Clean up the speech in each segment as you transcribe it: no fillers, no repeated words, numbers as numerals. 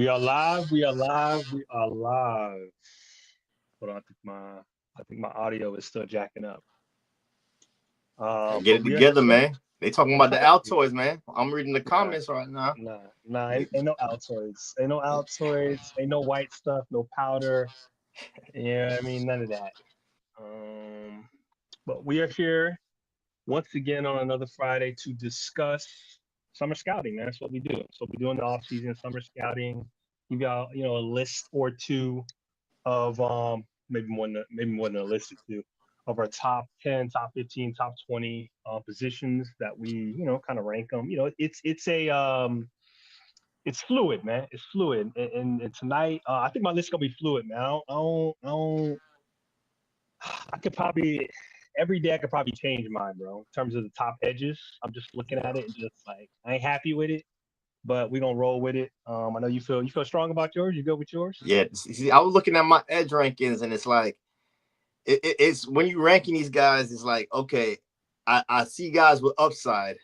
We are live. We are live. We are live. Hold on, I think my audio is still jacking up. Get But it we are here, together, sir. man. They talking I'm about the trying to. Altoids, man. I'm reading the Nah, comments right now. nah. Ain't no Altoids. Ain't no Altoids. Ain't no white stuff. No powder. Yeah, I mean none of that. Um, but we are here once again on another Friday to discuss summer scouting, man. That's what we do. So we're doing the off season summer scouting. You got a list or two of maybe more than a list or two of our top 10, top 15, top 20 positions that we kind of rank them. It's fluid, man. It's fluid, and tonight I think my list gonna be fluid, man. I could probably every day I could probably change mine, bro. In terms of the top edges, I'm just looking at it and just like I ain't happy with it, but we gonna roll with it. I know you feel strong about yours. You go with yours? Yeah, see, I was looking at my edge rankings, and it's like it's when you ranking these guys, it's like okay, I see guys with upside,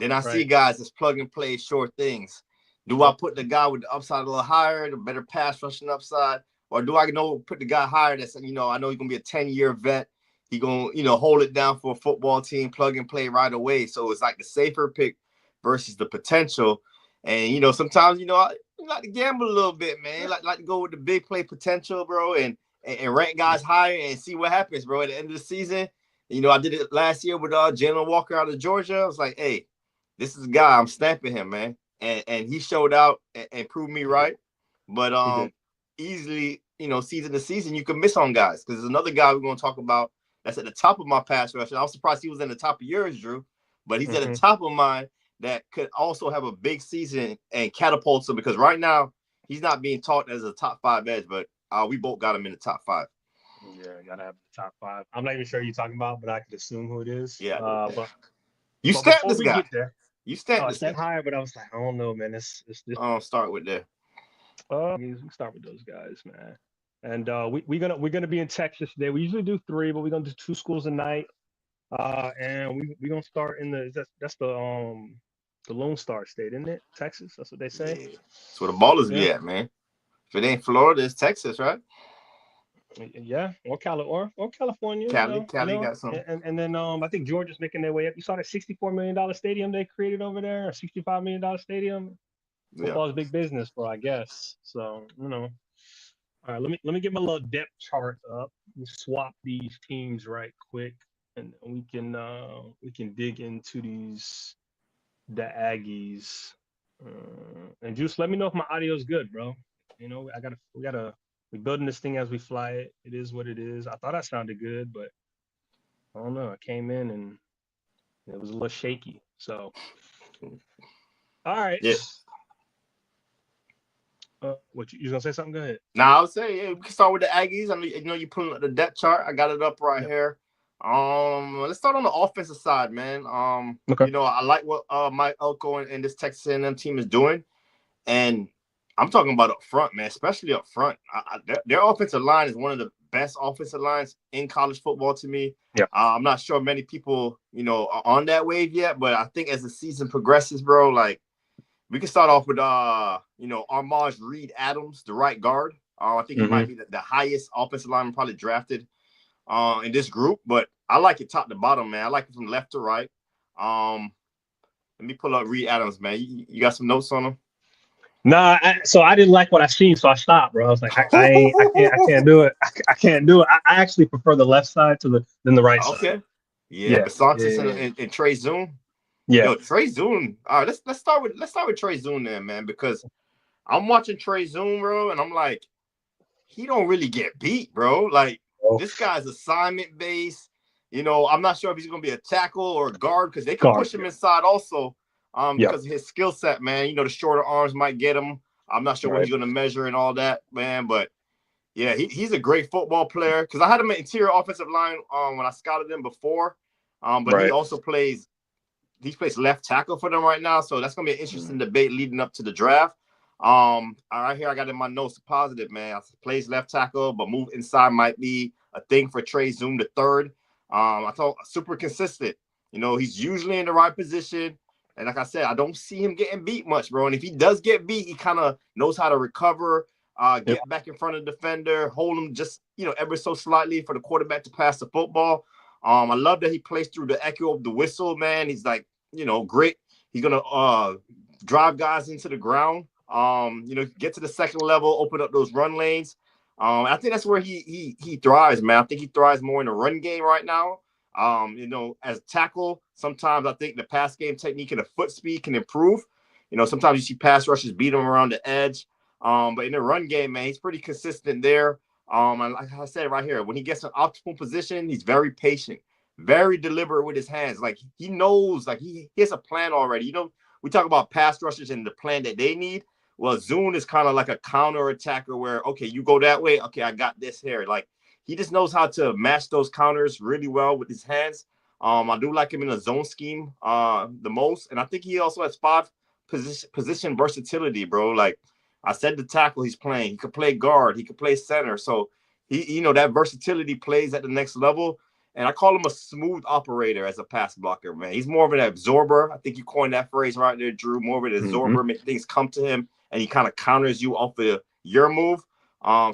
then I see Right. guys that's plug and play short things. Do I Yep. put the guy with the upside a little higher, the better pass rushing upside, or do I put the guy higher that's I know he's gonna be a 10-year vet. He gonna hold it down for a football team, plug and play right away. So it's like the safer pick versus the potential. And sometimes I like to gamble a little bit, man. Like to go with the big play potential, bro, and rank guys higher and see what happens, bro. At the end of the season, I did it last year with Jalen Walker out of Georgia. I was like, hey, this is a guy I'm stamping him, man, and he showed out and proved me He did. right. But He did. easily, season to season, you can miss on guys because there's another guy we're going to talk about that's at the top of my pass rush. And I was surprised he was in the top of yours, Drew, but he's at the Hmm. top of mine that could also have a big season and catapult him because right now he's not being taught as a top 5 edge, but we both got him in the top 5. Yeah, gotta have the top five. I'm not even sure who you're talking about, but I could assume who it is. Yeah, But you but stamped before this we guy. get there, You oh, stamped I this guy. said higher, but I was like, I don't know, man. It's this. Start with there. We can start with those guys, man. And we're gonna be in Texas today. We usually do three, but we're gonna do two schools a night. And we gonna start in the Lone Star State, isn't it? Texas. That's what they say. Yeah, that's where the ballers Yeah. be at, man. If it ain't Florida, it's Texas, right? Yeah, or California, Cali got something. and then I think Georgia's making their way up. You saw that $64 million stadium they created over there, or $65 million stadium. Yeah. Football is big business, bro. I guess so. All right, let me get my little depth chart up. Let me swap these teams right quick, and we can dig into the Aggies. And Juice, let me know if my audio is good, bro. We're building this thing as we fly it. It is what it is. I thought I sounded good, but I don't know. I came in and it was a little shaky. So, all right. Yeah. What you gonna say something? Go ahead. Now I'll say we can start with the Aggies. I know you pulling up the depth chart. I got it up right Yeah. here. Let's start on the offensive side, man. Okay. I like what Mike Elko and this Texas A&M team is doing, and I'm talking about up front, man. Especially up front, their offensive line is one of the best offensive lines in college football to me. Yeah. I'm not sure many people are on that wave yet, but I think as the season progresses, bro, like. We can start off with Armaj Reed Adams, the right guard. I think he might Mm-hmm. be the highest offensive lineman probably drafted in this group, but I like it top to bottom, man. I like it from left to right. Let me pull up Reed Adams, man. You got some notes on him? Nah, so I didn't like what I seen, so I stopped, bro. I was like, I can't do it. I can't do it. I actually prefer the left side than the right side. Okay. Yeah, Yeah, Basantis yeah, and Trey Zoom. yeah. Yo, Trey Zoom. All right, let's start with Trey Zoom then, man, because I'm watching Trey Zoom, bro, and I'm like, he don't really get beat, bro. Like Oh, this guy's assignment based. I'm not sure if he's gonna be a tackle or a guard because they could guard. push him inside also. Yeah. Because of his skill set, man. The shorter arms might get him. I'm not sure what Right. he's gonna measure and all that, man. But yeah, he's a great football player. Because I had him at interior offensive line when I scouted him before. But he Right. also plays left tackle for them right now. So that's gonna be an interesting debate leading up to the draft. Right here I got in my notes positive, man. Plays left tackle, but move inside might be a thing for Trey Zoom the third. I thought super consistent. He's usually in the right position. And like I said, I don't see him getting beat much, bro. And if he does get beat, he kind of knows how to recover, Yep. get back in front of the defender, hold him just, ever so slightly for the quarterback to pass the football. I love that he plays through the echo of the whistle, man. He's like, great. He's going to drive guys into the ground, get to the second level, open up those run lanes. I think that's where he thrives, man. I think he thrives more in the run game right now. As tackle, sometimes I think the pass game technique and the foot speed can improve. Sometimes you see pass rushers beat him around the edge. But in the run game, man, he's pretty consistent there. And like I said right here, when he gets an optimal position, he's very patient, very deliberate with his hands. Like he knows, like he has a plan already. We talk about pass rushers and the plan that they need. Well, Zune is kind of like a counter attacker where, okay, you go that way. Okay, I got this here. Like he just knows how to match those counters really well with his hands. I do like him in a zone scheme the most. And I think he also has 5 position versatility, bro. Like I said, the tackle he's playing, he could play guard, he could play center. So he, that versatility plays at the next level. And I call him a smooth operator as a pass blocker, man. He's more of an absorber. I think you coined that phrase right there, Drew. More of an absorber, make things come to him, and he kind of counters you off of your move.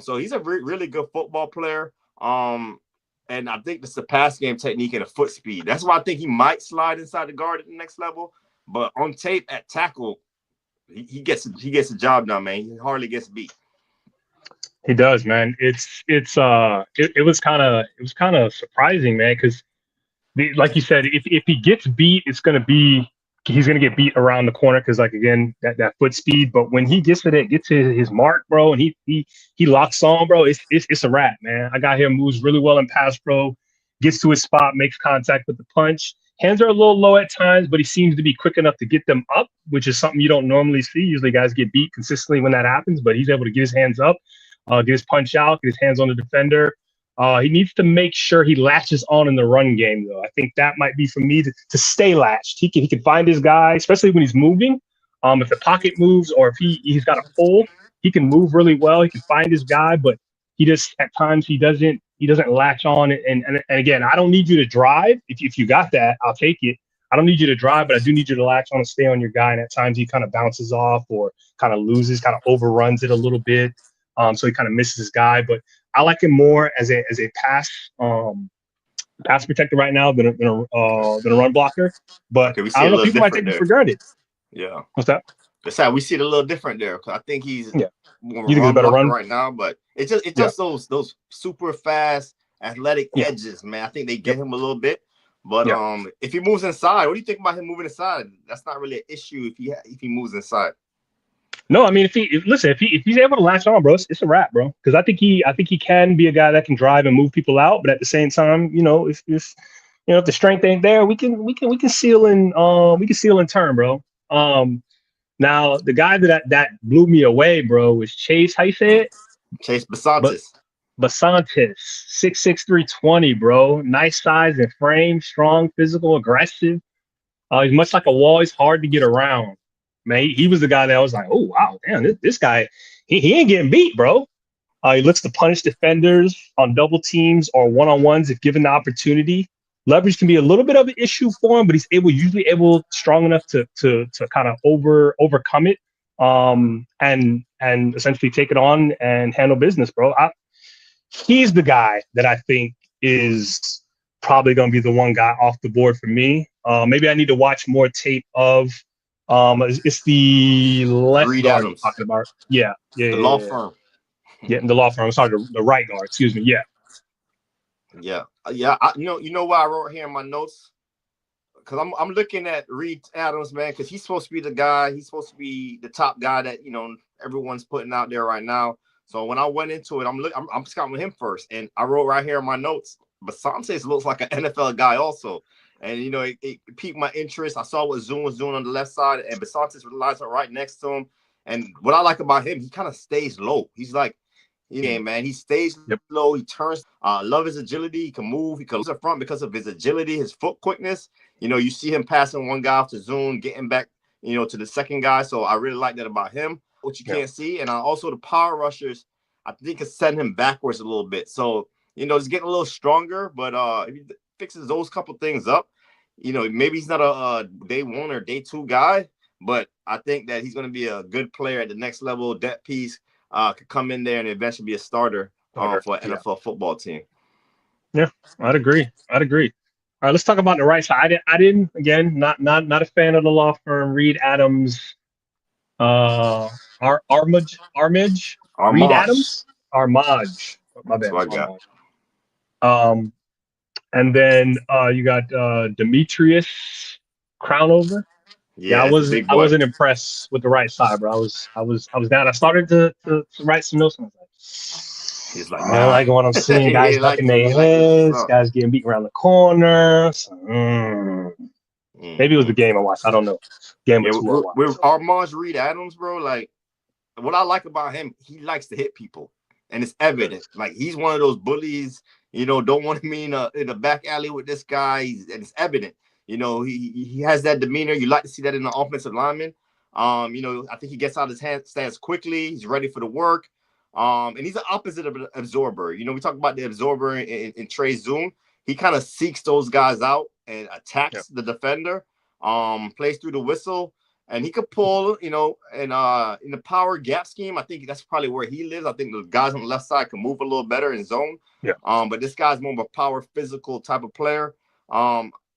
So he's a really good football player. And I think it's the pass game technique and the foot speed. That's why I think he might slide inside the guard at the next level. But on tape at tackle, he gets the job done, man. He hardly gets beat. He does, man. It was kind of surprising, man, because like you said, if he gets beat, he's gonna get beat around the corner because, like, again, that foot speed. But when he gets to his mark, bro, and he locks on, bro, it's a wrap, man. I got him, moves really well in pass pro, gets to his spot, makes contact with the punch. Hands are a little low at times, but he seems to be quick enough to get them up, which is something you don't normally see. Usually guys get beat consistently when that happens, but he's able to get his hands up, get his punch out, get his hands on the defender. He needs to make sure he latches on in the run game, though. I think that might be for me to stay latched. He can find his guy, especially when he's moving. If the pocket moves or if he's got a pull, he can move really well. He can find his guy, but he just at times he doesn't latch on. And again, I don't need you to drive. If you got that, I'll take it. I don't need you to drive, but I do need you to latch on and stay on your guy. And at times he kind of bounces off or kind of loses, kind of overruns it a little bit. So he kind of misses his guy, but I like him more as a pass protector right now than a run blocker. But okay, I don't know, people might take him for granted. Yeah. What's that? That's how we see it a little different there. Cause I think he's more you think run better blocker run right now, but it's just those super fast athletic edges, man. I think they get him a little bit. But if he moves inside, what do you think about him moving inside? That's not really an issue if he moves inside. No, I mean, if he's able to latch on, bro, it's a wrap, bro. Because I think he can be a guy that can drive and move people out, but at the same time, if the strength ain't there, we can seal in turn, bro. Now the guy that blew me away, bro, was Chase. How you say it? Chase Basantis. Basantis, 6'6", 320, bro. Nice size and frame, strong, physical, aggressive. He's much like a wall. He's hard to get around. Man, he was the guy that I was like, oh, wow, damn, this guy, he ain't getting beat, bro. He looks to punish defenders on double teams or one-on-ones if given the opportunity. Leverage can be a little bit of an issue for him, but he's usually strong enough to kind of overcome it and essentially take it on and handle business, bro. He's the guy that I think is probably going to be the one guy off the board for me. Maybe I need to watch more tape of it's the left Reed guard Adams. you're talking about. Yeah. The law firm. Yeah, the law firm. Sorry, the right guard. Excuse me. Yeah. Yeah. You know what I wrote here in my notes? Because I'm looking at Reed Adams, man, because he's supposed to be the guy. He's supposed to be the top guy that everyone's putting out there right now. So when I went into it, I'm scouting him first, and I wrote right here in my notes. Basantis looks like an NFL guy also. And, it piqued my interest. I saw what Zune was doing on the left side, and Basantis relies on right next to him. And what I like about him, he kind of stays low. He's like, man, he stays low. He turns. Love his agility. He can move. He can lose up front because of his agility, his foot quickness. You see him passing one guy off to Zune, getting back, to the second guy. So I really like that about him, what you can't see. And also the power rushers, I think it's setting him backwards a little bit. So, he's getting a little stronger, but if he fixes those couple things up, maybe he's not a day one or day two guy, but I think that he's going to be a good player at the next level. Depth piece could come in there and eventually be a starter Starter. for an Yeah. NFL football team. Yeah. I'd agree. I'd agree. All right, let's talk about the right side. I didn't again, not a fan of the law firm. Reed Adams, Armage, Reed Armage. Adams, Armage. My That's bad, what I got. Armage. Um, and then you got Demetrius Crownover. Yeah, Yeah, that's the big I boy. wasn't impressed with the right side, bro. I was down. I started to write some notes. And I was He's like, like, I don't nah. like what I'm seeing. He Guys ain't like ducking it. He their ain't like this. heads. Guys getting beat around the corner. So, maybe it was the Mm-hmm. game I watched. I don't know. Game or Yeah, two I with watched. Armage Reed Adams, bro, like what I like about him, he likes to hit people, and it's evident. Like he's one of those bullies. Don't want to be in a back alley with this guy, and it's evident. He has that demeanor. You like to see that in the offensive lineman. I think he gets out his stance quickly. He's ready for the work. And he's the opposite of an absorber. We talk about the absorber in Trey Zoom. He kind of seeks those guys out and Yep. attacks the defender. Plays through the whistle. And he could pull, and in the power gap scheme, I think that's probably where he lives. I think the guys on the left side can move a little better in zone. Yeah. But this guy's more of a power physical type of player.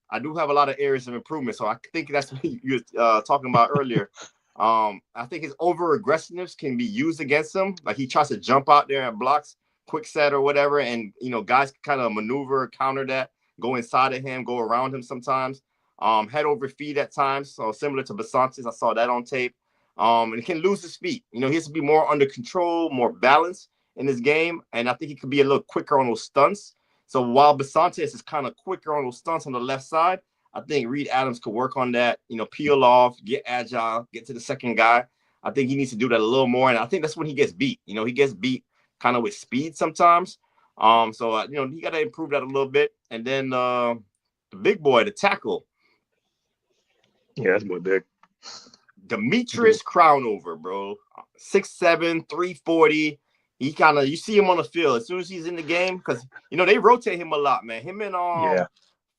I do have a lot of areas of improvement. So I think that's what you were talking about earlier. I think his over aggressiveness can be used against him. Like he tries to jump out there and blocks quick set or whatever. And, guys kind of maneuver, counter that, go inside of him, go around him sometimes. Head over feet at times. So similar to Basantes, I saw that on tape. And he can lose his feet. He has to be more under control, more balanced in his game. And I think he could be a little quicker on those stunts. So while Basantes is kind of quicker on those stunts on the left side, I think Reed Adams could work on that, peel off, get agile, get to the second guy. I think he needs to do that a little more. And I think that's when he gets beat. He gets beat kind of with speed sometimes. So he got to improve that a little bit. And then the big boy, the tackle, Yeah, that's more big. Demetrius Crownover, bro. 6'7", 340. He kind of, you see him on the field as soon as he's in the game, because they rotate him a lot, man. Him and Yeah.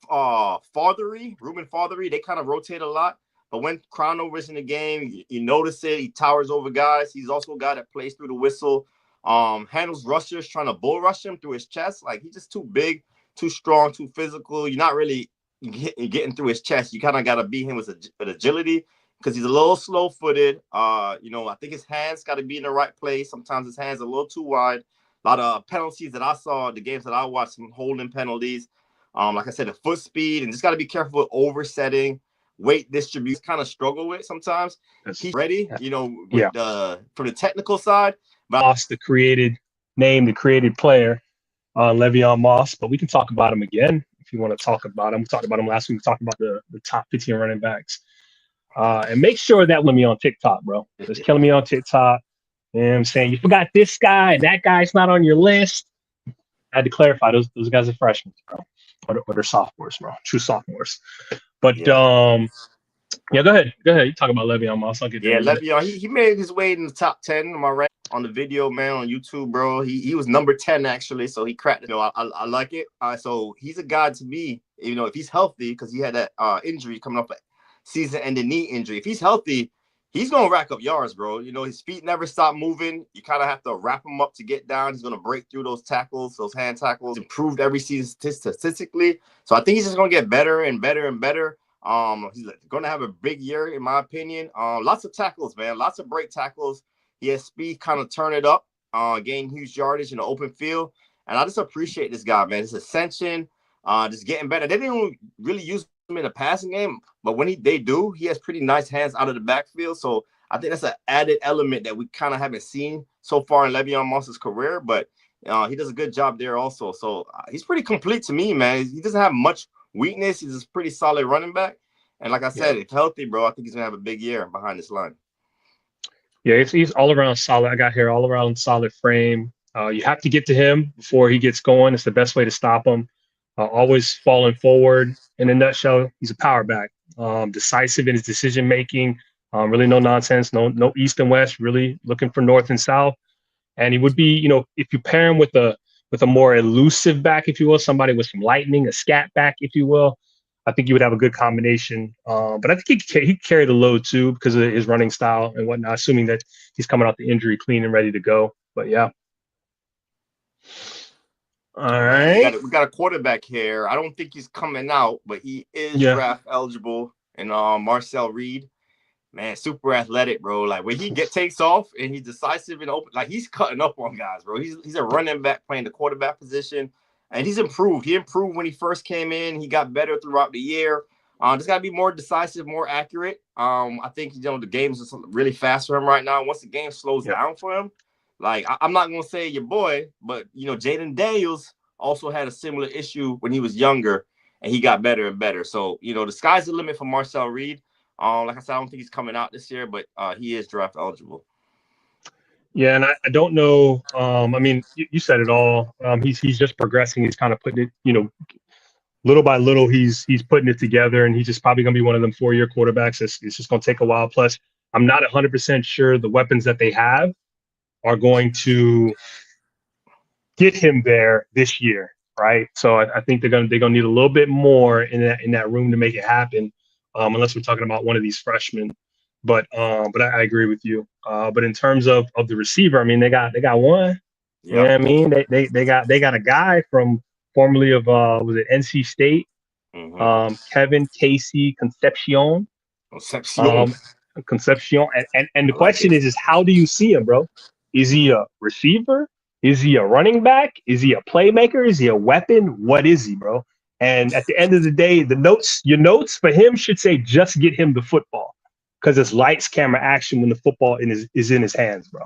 Ruben Farthery, they kind of rotate a lot. But when Crownover's in the game, you notice it. He towers over guys. He's also a guy that plays through the whistle. Handles rushers, trying to bull rush him through his chest. Like he's just too big, too strong, too physical. You're not really getting through his chest. You kind of got to beat him with agility, because he's a little slow-footed. I think his hands got to be in the right place. Sometimes his hands are a little too wide. A lot of penalties that I saw, the games that I watched, some holding penalties. Like I said, the foot speed, and just got to be careful with oversetting, weight distribution. Kind of struggle with sometimes. He's ready, with from the technical side. But Moss, the created player, Le'Veon Moss, but we can talk about him again if you want to talk about him. We talked about him last week. We talked about the top 15 running backs. And make sure that when me on TikTok, bro. Just killing me on TikTok. You know what I'm saying? You forgot this guy, and that guy's not on your list. I had to clarify, those guys are freshmen, bro. Or they're sophomores, bro. True sophomores. But go ahead. You talk about Le'Veon Moss. I'll get there. Le'Veon, he made his way in the top 10 on my rank on the video, man, on YouTube, bro. He was number 10 actually, so he cracked it. I like it. So he's a guy to me, if he's healthy, because he had that injury coming off a season-ending knee injury. If he's healthy, he's gonna rack up yards, bro. His feet never stop moving. You kind of have to wrap him up to get down. He's gonna break through those tackles, those hand tackles, improved every season statistically. So I think he's just gonna get better and better and better. He's going to have a big year, in my opinion. Lots of tackles, man. Lots of break tackles. He has speed, kind of turn it up, gain huge yardage in the open field. And I just appreciate this guy, man. His ascension, just getting better. They didn't really use him in the passing game, but when they do, he has pretty nice hands out of the backfield. So I think that's an added element that we kind of haven't seen so far in Le'Veon Moss's career, but he does a good job there also. So he's pretty complete to me, man. He doesn't have much weakness. He's a pretty solid running back. And like I said, if healthy, bro, I think he's going to have a big year behind this line. Yeah, he's all around solid. I got here all around solid frame. You have to get to him before he gets going. It's the best way to stop him. Always falling forward. In a nutshell, he's a power back. Decisive in his decision making. Really no nonsense. No east and west. Really looking for north and south. And he would be, if you pair him with a more elusive back, if you will, somebody with some lightning, a scat back, if you will. I think he would have a good combination. But I think he carry the load too because of his running style and whatnot, assuming that he's coming off the injury clean and ready to go. But yeah. All Man, right. we got a quarterback here. I don't think he's coming out, but he is Yeah. draft eligible. And Marcel Reed, man, super athletic, bro. Like when he takes off and he's decisive and open, like he's cutting up on guys, bro. He's a running back playing the quarterback position, and he's improved. He improved when he first came in. He got better throughout the year. Just gotta be more decisive, more accurate. I think the game's just really fast for him right now. Once the game slows down for him, like I'm not gonna say your boy, but Jaden Daniels also had a similar issue when he was younger, and he got better and better. So the sky's the limit for Marcel Reed. Like I said, I don't think he's coming out this year, but he is draft eligible. Yeah, and I don't know. I mean, you said it all. He's just progressing. He's kind of putting it, little by little. He's putting it together, and he's just probably going to be one of them 4-year quarterbacks. It's just going to take a while. Plus, I'm not 100% sure the weapons that they have are going to get him there this year, right? So I think they're gonna need a little bit more in that room to make it happen, unless we're talking about one of these freshmen. But I agree with you. But in terms of the receiver, I mean they got one. You know Yep. what I mean? They got a guy from formerly of was it NC State, Kevin Casey Concepcion. Concepcion. Um, Concepcion. And the I like question it. is how do you see him, bro? Is he a receiver? Is he a running back? Is he a playmaker? Is he a weapon? What is he, bro? And at the end of the day, your notes for him should say just get him the football because it's lights, camera, action when the football is in his hands, bro.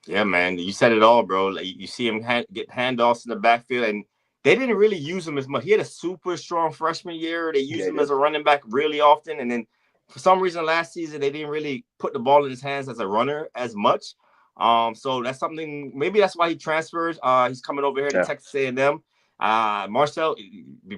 Yeah, man, you said it all, bro. Like you see him get handoffs in the backfield, and they didn't really use him as much. He had a super strong freshman year. They used him as a running back really often, and then for some reason last season they didn't really put the ball in his hands as a runner as much. So that's something. Maybe that's why he transfers. He's coming over here to Texas A&M. Marcel,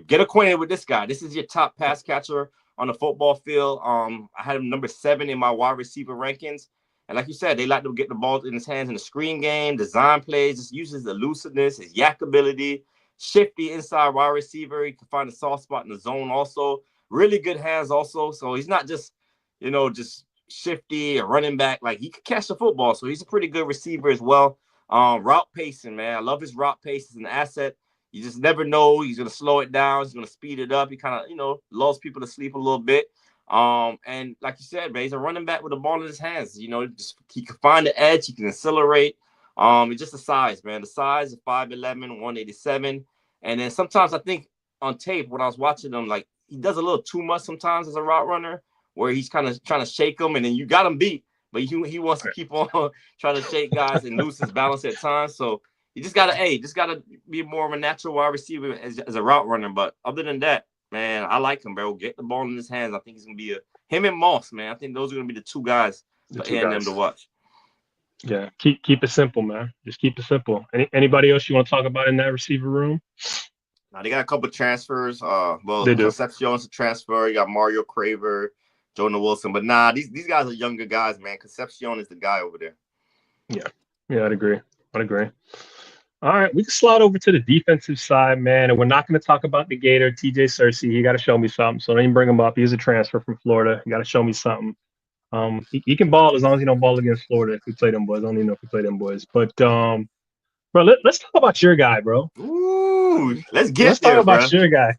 get acquainted with this guy. This is your top pass catcher on the football field. I had him number 7 in my wide receiver rankings. And like you said, they like to get the ball in his hands in the screen game, design plays, just uses elusiveness, his yak ability, shifty inside wide receiver. He can find a soft spot in the zone also. Really good hands also. So he's not just, just shifty or running back. Like he could catch the football. So he's a pretty good receiver as well. Route pacing, man. I love his route pace. It's an asset. You just never know. He's going to slow it down. He's going to speed it up. He kind of, lulls people to sleep a little bit. And like you said, man, he's a running back with the ball in his hands. He can find the edge. He can accelerate. It's just the size, man. The size of 5'11", 187. And then sometimes I think on tape when I was watching him, like he does a little too much sometimes as a route runner, where he's kind of trying to shake him, and then you got him beat, but he wants to keep on trying to shake guys and lose his balance at times. So you just gotta be more of a natural wide receiver as a route runner. But other than that, man, I like him, bro. Get the ball in his hands. I think he's gonna be him and Moss, man. I think those are gonna be the two guys for A&M to watch. Yeah, keep it simple, man. Just keep it simple. Anybody else you want to talk about in that receiver room? Now they got a couple of transfers. They do. Concepcion's a transfer. You got Mario Craver, Jonah Wilson. But these guys are younger guys, man. Concepcion is the guy over there. Yeah, I'd agree. All right, we can slide over to the defensive side, man. And we're not going to talk about the Gator, TJ Searcy. He got to show me something. So don't even bring him up. He's a transfer from Florida. You got to show me something. He can ball as long as he don't ball against Florida. If we play them boys, I don't even know if we play them boys. But bro, let's talk about your guy, bro. Ooh, let's talk about your guy.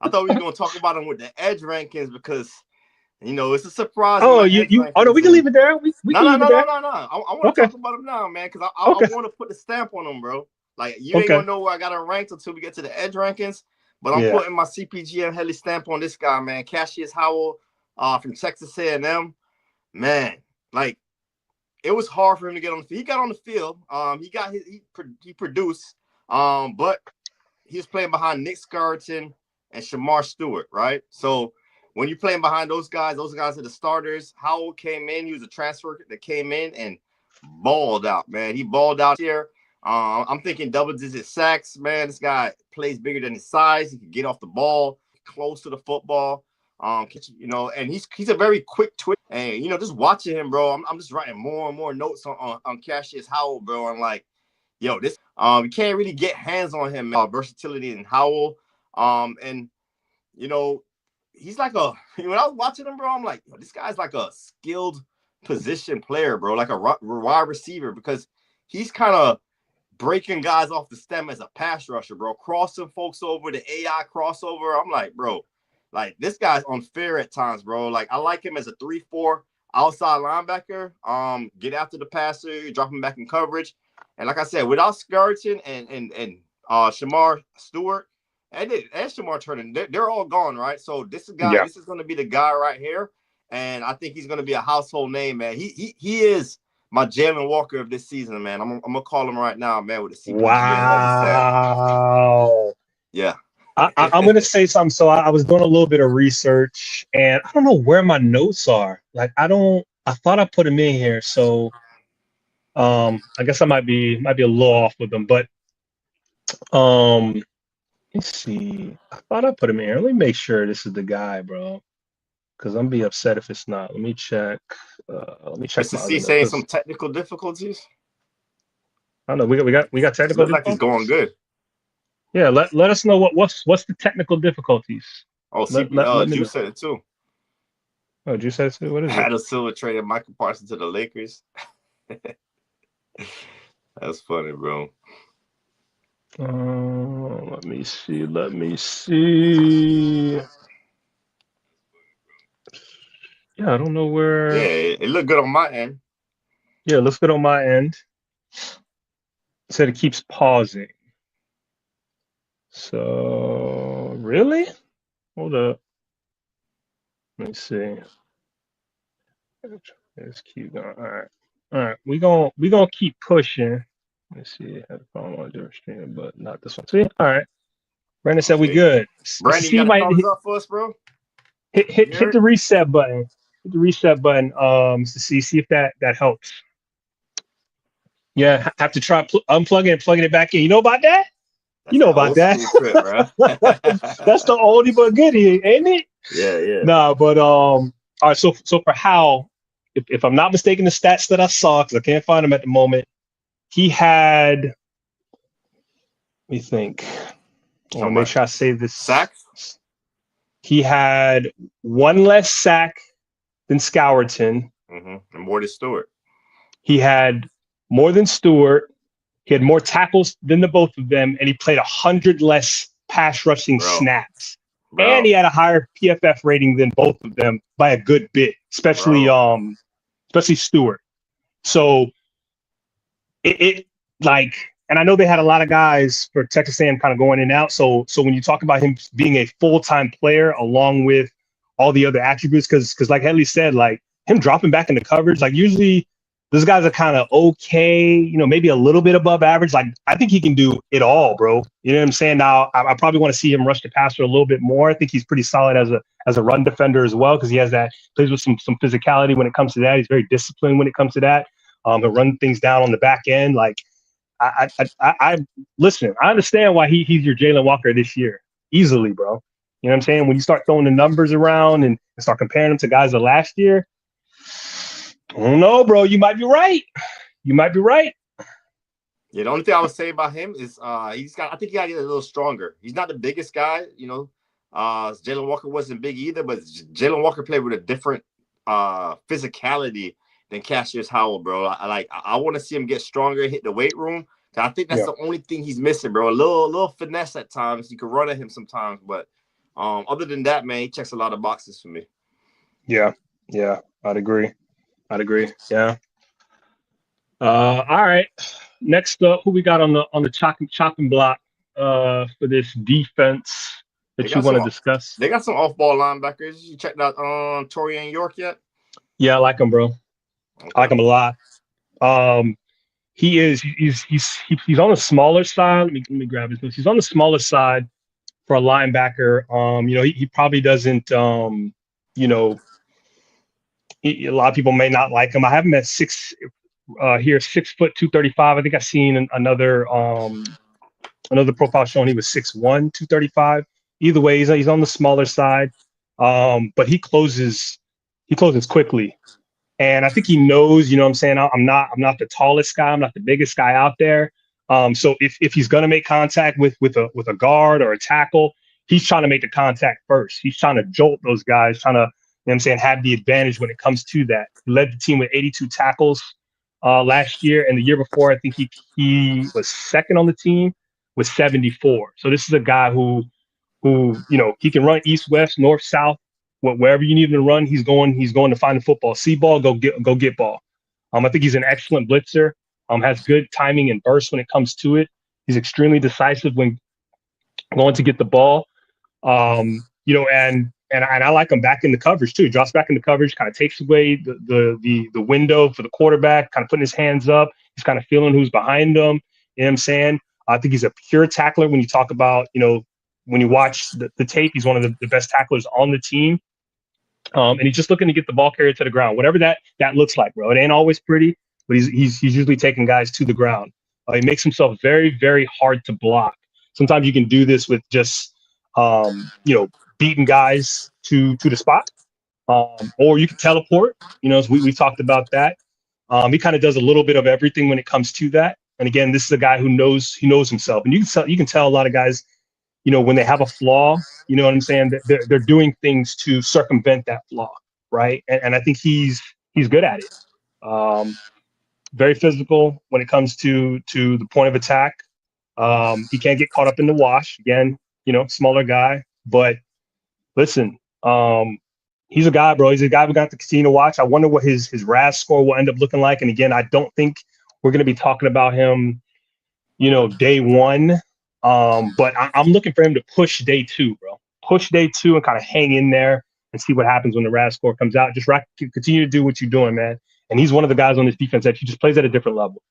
I thought we were gonna talk about him with the edge rankings because it's a surprise. Oh, no, we can leave it there. We can leave it there. No. I want to talk about him now, man, because I want to put the stamp on him, bro. Like you ain't gonna know where I got him ranked until we get to the edge rankings. But I'm putting my CPGM heavy stamp on this guy, man. Cassius Howell, from Texas A&M. Man, like it was hard for him to get on the field. He got on the field. He produced. But he was playing behind Nick Scarton and Shamar Stewart, right? So when you're playing behind those guys are the starters. Howell came in. He was a transfer that came in and balled out, man. He balled out here. I'm thinking double-digit sacks, man. This guy plays bigger than his size. He can get off the ball, close to the football. And he's a very quick twitch. And just watching him, bro, I'm just writing more and more notes on Cassius Howell, bro. I'm like, yo, this you can't really get hands on him. Versatility in Howell, and you know, he's like a when I was watching him, bro, I'm like, this guy's like a skilled position player, bro, like a wide receiver, because he's kind of breaking guys off the stem as a pass rusher, bro, crossing folks over, the AI crossover. I'm like, bro, like this guy's unfair at times, bro. Like I like him as a 3-4 outside linebacker. Get after the passer, drop him back in coverage. And like I said, without Skeleton and Shamar Stewart and Shamar Turner, they're all gone, right? So this is going to be the guy right here. And I think he's going to be a household name, man. He is my Jalen Walker of this season, man. I'm gonna call him right now, man, with the CPGM. Wow. Yeah. I'm gonna say something. So I was doing a little bit of research, and I don't know where my notes are. Like I thought I put them in here. So I guess I might be a little off with them, but let's see. I thought I put him in here. Let me make sure this is the guy, bro. Because I'm be upset if it's not. Let me check. Mr. C saying some technical difficulties. I don't know. We got technical. Looks like he's going good. Yeah, let us know what's the technical difficulties. Oh, Juice said it too. Oh, Juice said it too. What is it? Adam Silver traded Michael Parsons to the Lakers. That's funny, bro. Let me see. Yeah, I don't know where. Yeah, it looked good on my end. Yeah, it looks good on my end. It said it keeps pausing. So really? Hold up. Let me see. Let's keep going. All right. We gonna keep pushing. Let's see. I have a problem on the stream, but not this one. See? All right. Brandon said we good. Brandon, you got a thumbs up for us, bro? Hit the reset button. Hit the reset button. To see if that helps. Yeah, have to try unplugging and plugging it back in. You know about that? You know about that. Trip, That's the oldie but goodie, ain't it? Yeah. Nah, but all right. So for Hal, if I'm not mistaken, the stats that I saw, because I can't find them at the moment, he had. Let me think. I want to make sure I save this. Sacks? He had one less sack than Scourton. And more than Stewart. He had more than Stewart. He had more tackles than the both of them, and he played 100 less pass rushing snaps. And he had a higher PFF rating than both of them by a good bit, especially Stewart. So it and I know they had a lot of guys for Texas A&M kind of going in and out. So when you talk about him being a full-time player along with all the other attributes, because like Headley said, like him dropping back into coverage, like usually those guys are kind of okay, maybe a little bit above average. Like I think he can do it all, bro. You know what I'm saying? Now I probably want to see him rush the passer a little bit more. I think he's pretty solid as a run defender as well, because he has plays with some physicality when it comes to that. He's very disciplined when it comes to that. He'll run things down on the back end. Like I listen. I understand why he's your Jalen Walker this year easily, bro. You know what I'm saying? When you start throwing the numbers around and start comparing them to guys of last year. I don't know, bro. You might be right. Yeah, the only thing I would say about him is I think he got to get a little stronger. He's not the biggest guy, Jalen Walker wasn't big either, but Jalen Walker played with a different physicality than Cassius Howell, bro. I want to see him get stronger, hit the weight room. I think that's the only thing he's missing, bro. A little finesse at times. You can run at him sometimes, but other than that, man, he checks a lot of boxes for me. Yeah, I'd agree. Yeah. All right. Next up, who we got on the chopping block for this defense that you want to discuss? They got some off-ball linebackers. You checked out Torian York yet? Yeah, I like him, bro. Okay. I like him a lot. He's on the smaller side. Let me grab his notes. He's on the smaller side for a linebacker. He probably doesn't. A lot of people may not like him. I have him at 6 foot 235. I think I've seen another profile showing he was 6'1", 235. Either way, he's on the smaller side, but he closes quickly, and I think he knows. You know what I'm saying? I'm not the tallest guy. I'm not the biggest guy out there. So if he's gonna make contact with a guard or a tackle, he's trying to make the contact first. He's trying to jolt those guys, trying to, you know what I'm saying, have the advantage when it comes to that. He led the team with 82 tackles last year, and the year before, I think he was second on the team with 74. So this is a guy who he can run east, west, north, south, wherever you need him to run. He's going to find the football, see ball, go get ball. I think he's an excellent blitzer. Has good timing and burst when it comes to it. He's extremely decisive when going to get the ball. And I like him back in the coverage too. He drops back in the coverage, kind of takes away the window for the quarterback, kind of putting his hands up. He's kind of feeling who's behind him. You know what I'm saying? I think he's a pure tackler. When you talk about, when you watch the tape, he's one of the best tacklers on the team. And he's just looking to get the ball carried to the ground, whatever that looks like, bro. It ain't always pretty, but he's usually taking guys to the ground. He makes himself very, very hard to block. Sometimes you can do this with just, beating guys to the spot, or you can teleport. So we talked about that. He kind of does a little bit of everything when it comes to that. And again, this is a guy who knows himself, and you can tell a lot of guys, when they have a flaw, you know what I'm saying, they're doing things to circumvent that flaw, right? And I think he's good at it. Very physical when it comes to the point of attack. He can't get caught up in the wash. Again, smaller guy, but listen, he's a guy, bro. He's a guy we got to continue to watch. I wonder what his RAS score will end up looking like. And again, I don't think we're going to be talking about him, day one. But I'm looking for him to push day two, bro. Push day two and kind of hang in there and see what happens when the RAS score comes out. Just continue to do what you're doing, man. And he's one of the guys on this defense that he just plays at a different level.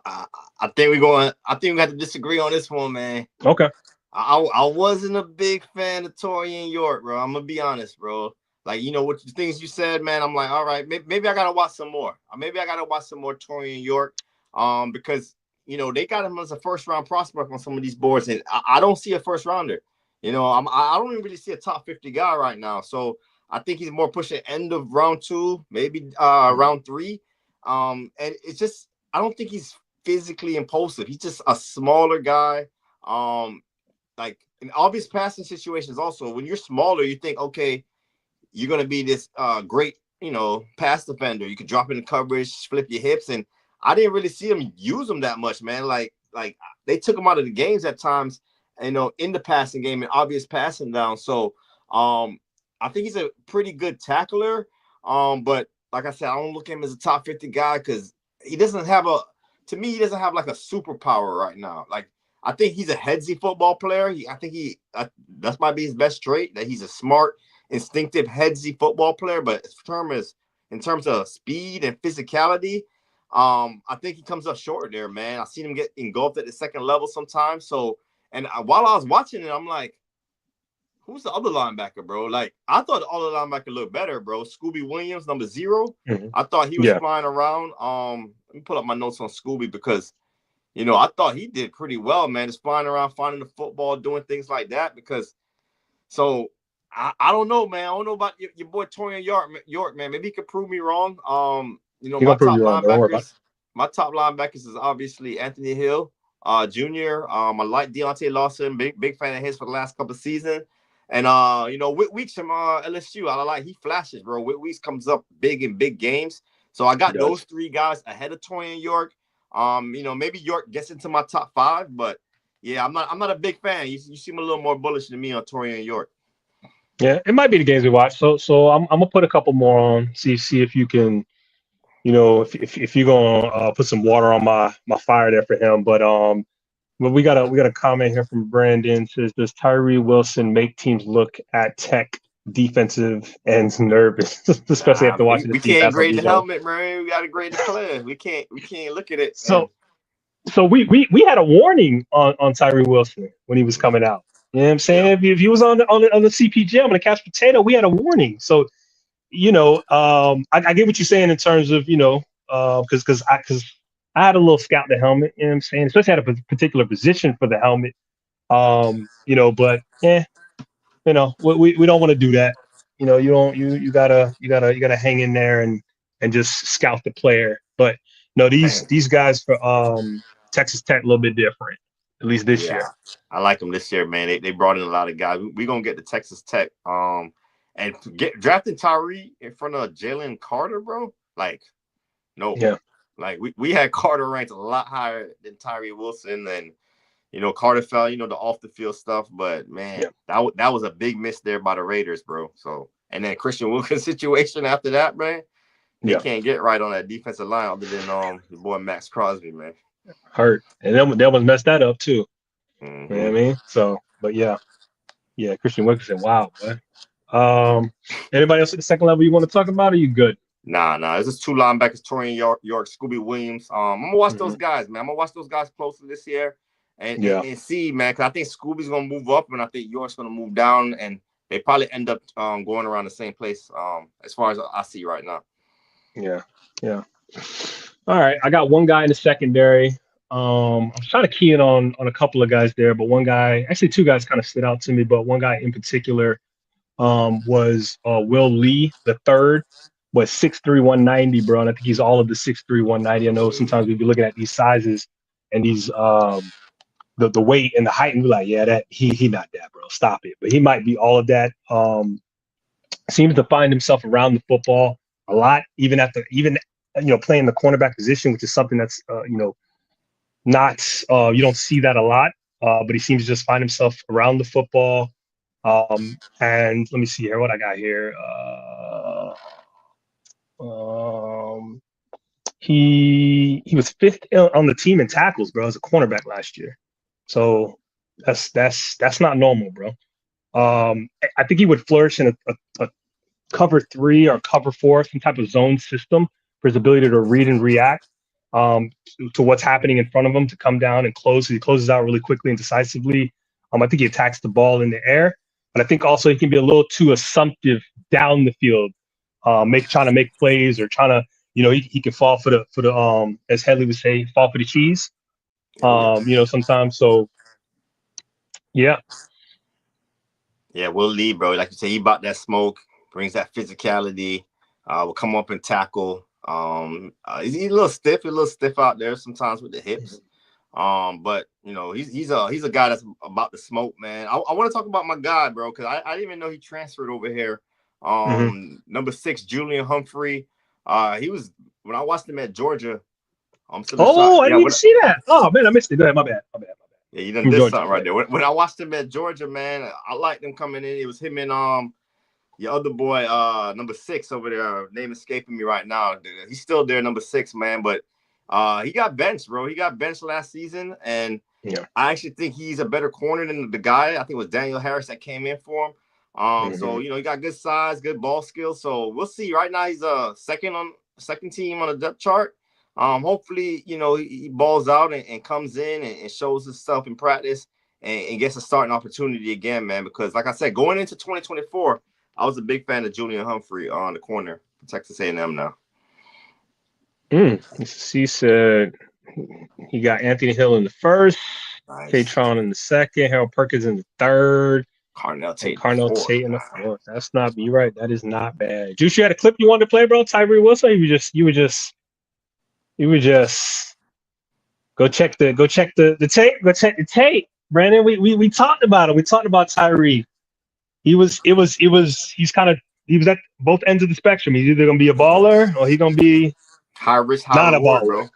I think we have to disagree on this one, man. Okay. I wasn't a big fan of Torian York, bro. I'm gonna be honest, bro. Like, what the things you said, man. I'm like, all right, maybe I gotta watch some more. Maybe I gotta watch some more Torian York, because they got him as a first round prospect on some of these boards, and I don't see a first rounder. I don't even really see a top 50 guy right now. So I think he's more pushing end of round 2, maybe round 3. And it's just I don't think he's physically impulsive. He's just a smaller guy. Like in obvious passing situations, also when you're smaller, you think, okay, you're gonna be this great, pass defender. You can drop in the coverage, flip your hips, and I didn't really see him use them that much, man. Like they took him out of the games at times, in the passing game and obvious passing down. So I think he's a pretty good tackler. But like I said, I don't look at him as a top 50 guy because he doesn't have like a superpower right now. Like I think he's a headsy football player. I think that might be his best trait, that he's a smart, instinctive, headsy football player. But in terms of speed and physicality, I think he comes up short there, man. I've seen him get engulfed at the second level sometimes. So, and while I was watching it, I'm like, who's the other linebacker, bro? Like, I thought the other linebacker looked better, bro. Scooby Williams, number 0. Mm-hmm. I thought he was flying around. Let me pull up my notes on Scooby because, I thought he did pretty well, man. Just flying around, finding the football, doing things like that. So I don't know, man. I don't know about your boy Torian York, man. Maybe he could prove me wrong. My top linebackers is obviously Anthony Hill, Jr. I like Deontay Lawson, big fan of his for the last couple of seasons. And Whit Weeks from LSU, I like he flashes, bro. Whit Weeks comes up big in big games. So I got those 3 guys ahead of Torian York. Maybe York gets into my top 5, but yeah, I'm not a big fan. You seem a little more bullish than me on Torian York. Yeah, it might be the games we watch. So I'm gonna put a couple more on. See if you can, if you're gonna put some water on my fire there for him. But we got a comment here from Brandon. Says, does Tyree Wilson make teams look at Tech defensive ends nervous, especially after watching the team? We can't grade the helmet, man. We got to grade the player. We can't look at it. So we had a warning on Tyree Wilson when he was coming out. You know what I'm saying? Yeah. If he was on the CPGM on the couch potato, we had a warning. So, I get what you're saying in terms of, because I had a little scout the helmet, you know what I'm saying? Especially at a particular position for the helmet. But we don't want to do that. You gotta hang in there and just scout the player. But no, these guys for Texas Tech a little bit different, at least this year. I like them this year, man. They brought in a lot of guys. We're gonna get the Texas Tech. And drafting Tyree in front of Jalen Carter, bro. Like, no. Yeah. Like we had Carter ranked a lot higher than Tyree Wilson, and Carter fell, the off the field stuff. But man, that was a big miss there by the Raiders, bro. So, and then Christian Wilkins' situation after that, man, they can't get right on that defensive line other than the boy Max Crosby, man. Hurt, and that was messed that up too. Mm-hmm. You know what I mean? So, but yeah, Christian Wilkinson, wow, man. Anybody else at the second level you want to talk about? Or are you good? Nah. It's just two linebackers, Torian York, Scooby Williams. I'm gonna watch those guys, man. I'm gonna watch those guys closely this year and see, man, because I think Scooby's gonna move up and I think York's gonna move down, and they probably end up going around the same place as far as I see right now. Yeah. All right, I got one guy in the secondary. I'm trying to key in on a couple of guys there, but one guy, actually two guys, kind of stood out to me. But one guy in particular was Will Lee, the third, was 6'3", 190, bro. And I think he's all of the 6'3", 190. I know sometimes we'd be looking at these sizes and these the weight and the height, and we're like, yeah, that he not that, bro. Stop it. But he might be all of that. Seems to find himself around the football a lot, even playing the cornerback position, which is something that's not you don't see that a lot. But he seems to just find himself around the football. And let me see here what I got here. He was fifth on the team in tackles, bro, as a cornerback last year. So that's not normal, bro. I think he would flourish in a cover 3 or cover 4, some type of zone system for his ability to read and react to what's happening in front of him, to come down and close. He closes out really quickly and decisively. I think he attacks the ball in the air, but I think also he can be a little too assumptive down the field, trying to make plays or trying to, he can fall for the as Headley would say, fall for the cheese. Sometimes. So yeah. Yeah, Will Lee, bro. Like you say, he bought that smoke, brings that physicality, will come up and tackle. He's a little stiff out there sometimes with the hips. But he's a guy that's about the smoke, man. I want to talk about my guy, bro, because I didn't even know he transferred over here. Number 6, Julian Humphrey. He was, when I watched him at Georgia. I didn't even see that. Oh man, I missed it. Go ahead, my bad. Yeah, you done did something right there. When I watched him at Georgia, man, I liked him coming in. It was him and your other boy, number 6 over there. Name escaping me right now. He's still there, number 6, man. But he got benched, bro. He got benched last season, and I actually think he's a better corner than the guy. I think it was Daniel Harris that came in for him. So he got good size, good ball skills. So we'll see. Right now, he's second team on the depth chart. Hopefully, he balls out and comes in and shows himself in practice and gets a starting opportunity again, man. Because, like I said, going into 2024, I was a big fan of Julian Humphrey on the corner for Texas A&M now. He said he got Anthony Hill in the first, K-Tron in the second, Harold Perkins in the third, Carnell Tate in the fourth. That's not me, right? That is not bad. Juice, you had a clip you wanted to play, bro? Tyree Wilson? You would just go check the tape. Go check the tape, Brandon. We talked about it. We talked about Tyree. He was at both ends of the spectrum. He's either gonna be a baller or he's gonna be high risk, high reward, bro.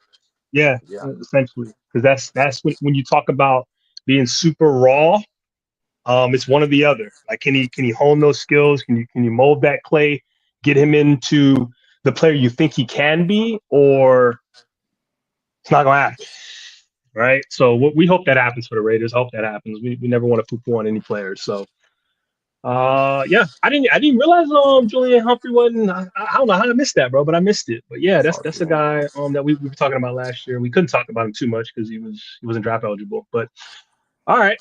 Yeah, essentially, because that's when you talk about being super raw. It's one or the other. Like, can he hone those skills? Can you mold that clay, get him into the player you think he can be, or it's not gonna happen, right? So we hope that happens for the Raiders. I hope that happens. We never want to poo-poo on any players. So, I didn't realize Julian Humphrey wasn't. I don't know how I missed that, bro, but I missed it. But yeah, that's a guy that we were talking about last year. We couldn't talk about him too much because he wasn't draft eligible. But all right,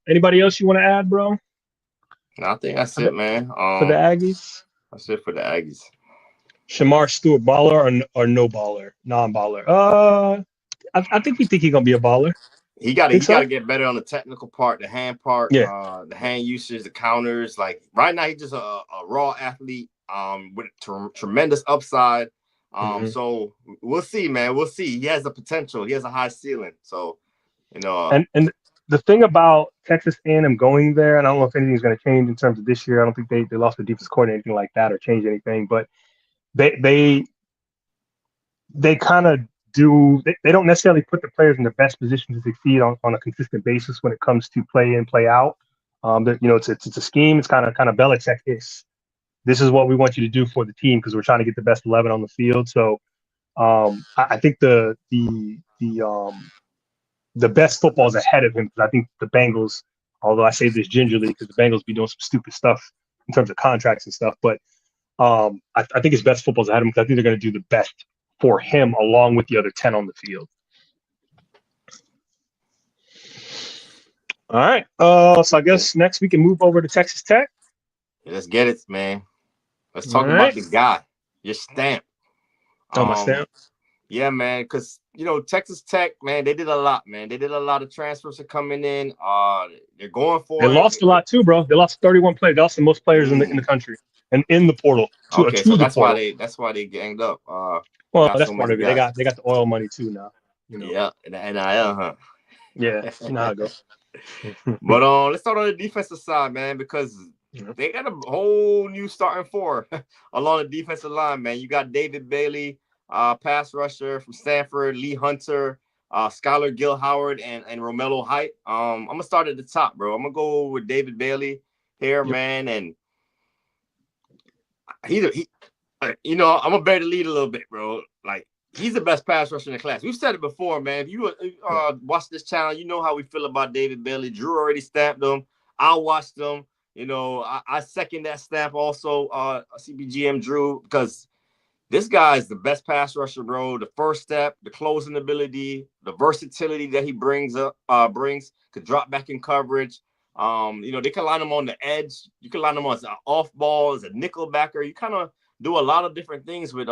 anybody else you want to add, bro? No, I think that's it, man. For the Aggies, that's it for the Aggies. Shamar Stewart, baller or no baller, non-baller? I think he's gonna be a baller. He got to get better on the technical part, the hand part, the hand usage, the counters. Like right now, he's just a raw athlete with tremendous upside. So we'll see, man. We'll see. He has the potential. He has a high ceiling. So and the thing about Texas A&M going there, and I don't know if anything's going to change in terms of this year. I don't think they lost the defense coordinator or anything like that or changed anything, but they they they kind of they don't necessarily put the players in the best position to succeed on a consistent basis when it comes to play in, play out. It's a scheme. It's kind of Belichick is. This is what we want you to do for the team because we're trying to get the best 11 on the field. So I think the best football is ahead of him because I think the Bengals, although I say this gingerly because the Bengals be doing some stupid stuff in terms of contracts and stuff, but I think his best football is ahead of him because I think they're going to do the best for him along with the other 10 on the field. All right. So I guess next we can move over to Texas Tech. Yeah, let's get it, man. Let's talk about the guy, your stamp. My stamp. Yeah, man, because Texas Tech, man, they did a lot, man. They did a lot of transfers are coming in. They're going for it. They lost a lot too, bro. They lost 31 players. They lost the most players in the country and in the portal. So that's why they ganged up. Well, that's part of it. They got the oil money too now. Yeah, and NIL, huh? Yeah, you know how it goes. But let's start on the defensive side, man, because they got a whole new starting four along the defensive line, man. You got David Bailey, pass rusher from Stanford, Lee Hunter, Skylar Gill Howard, and Romello Height. I'm gonna start at the top, bro. I'm gonna go with David Bailey here, man, and I'm gonna bear the lead a little bit, bro. Like, he's the best pass rusher in the class. We've said it before, man. If you watch this channel, you know how we feel about David Bailey. Drew already stamped him. I watched him. I second that stamp also, CPGM Drew, because this guy is the best pass rusher, bro. The first step, the closing ability, the versatility that he brings could drop back in coverage. They can line him on the edge. You can line him as an off ball, as a nickel backer. You kind of do a lot of different things with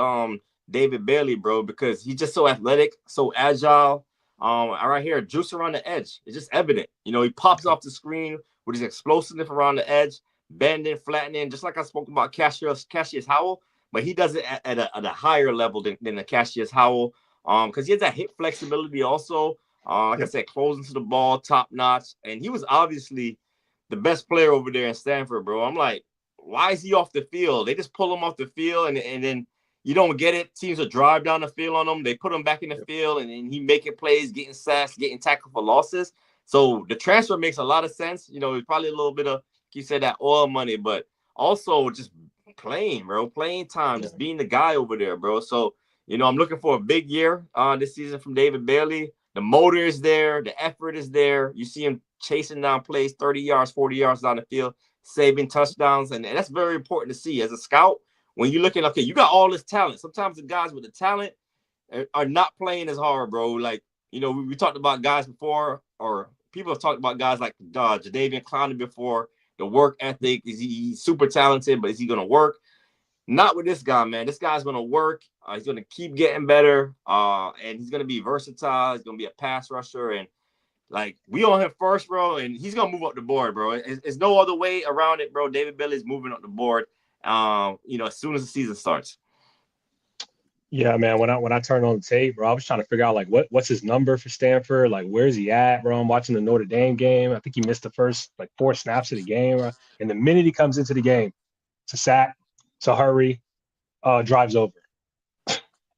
David Bailey, bro, because he's just so athletic, so agile. Right here, juice around the edge. It's just evident. He pops off the screen with his explosiveness around the edge, bending, flattening, just like I spoke about Cassius Howell, but he does it at a higher level than the Cassius Howell, because he has that hip flexibility also. I said, closing to the ball, top notch, and he was obviously the best player over there in Stanford, bro. I'm like, why is he off the field? They just pull him off the field, and then you don't get it. Teams will drive down the field on him. They put him back in the field, and then he making plays, getting sacks, getting tackled for losses. So the transfer makes a lot of sense. It's probably a little bit of, you said, that oil money, but also just playing, bro, playing time, just being the guy over there, bro. So, I'm looking for a big year this season from David Bailey. The motor is there. The effort is there. You see him chasing down plays 30 yards, 40 yards down the field, saving touchdowns. And that's very important to see as a scout. When you're looking, okay, you got all this talent. Sometimes the guys with the talent are not playing as hard, bro. Like, we talked about guys before, or people have talked about guys like Jadeveon Clowney before. The work ethic, he's super talented, but is he going to work? Not with this guy, man. This guy's going to work. He's going to keep getting better, and he's going to be versatile. He's going to be a pass rusher, and like, we on him first, bro, and he's going to move up the board, bro. It's no other way around it, bro. David Bailey's moving up the board, as soon as the season starts. Yeah, man. When I turned on the tape, bro, I was trying to figure out like what's his number for Stanford, like where's he at, bro. I'm watching the Notre Dame game. I think he missed the first like 4 snaps of the game, bro. And the minute he comes into the game, it's a sack, it's a hurry, drives over,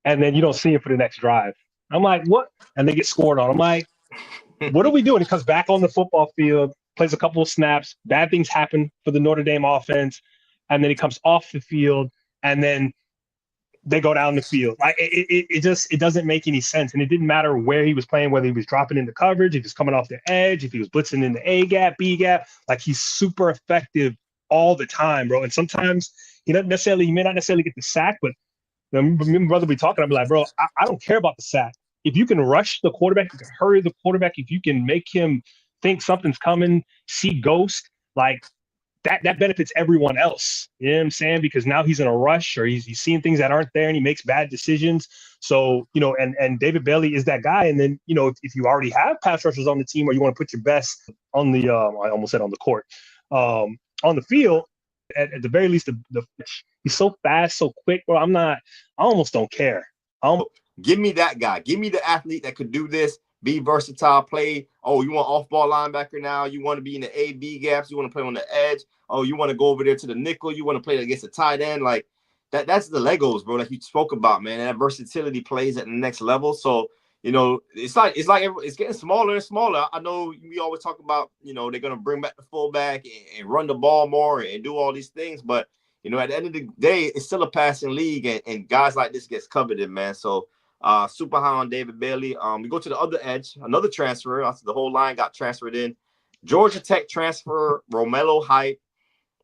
and then you don't see him for the next drive. I'm like, what? And they get scored on. I'm like, what are we doing? He comes back on the football field, plays a couple of snaps. Bad things happen for the Notre Dame offense, and then he comes off the field, and then they go down the field. Like it doesn't make any sense. And it didn't matter where he was playing, whether he was dropping into coverage, if he was coming off the edge, if he was blitzing in the A gap, B gap. Like, he's super effective all the time, bro. And sometimes he may not necessarily get the sack, but me and brother be talking. I'll be like, bro, I don't care about the sack. If you can rush the quarterback, you can hurry the quarterback. If you can make him think something's coming, see ghost, like, that benefits everyone else. You know what I'm saying? Because now he's in a rush, or he's seeing things that aren't there, and he makes bad decisions. So, and David Bailey is that guy. And then, if you already have pass rushers on the team, or you want to put your best on the, I almost said on the court, on the field, at the very least, he's so fast, so quick, bro. I almost don't care. Give me that guy. Give me the athlete that could do this. be versatile, play. Oh, you want off-ball linebacker now? You want to be in the A-B gaps? You want to play on the edge? Oh, you want to go over there to the nickel? You want to play against the tight end? Like that's the Legos, bro. Like you spoke about, man. And that versatility plays at the next level. So it's getting smaller and smaller. I know we always talk about, they're gonna bring back the fullback and run the ball more and do all these things, but at the end of the day, it's still a passing league, and guys like this gets coveted, man. So super high on David Bailey. We go to the other edge, another transfer. The whole line got transferred in. Georgia Tech transfer, Romello Height.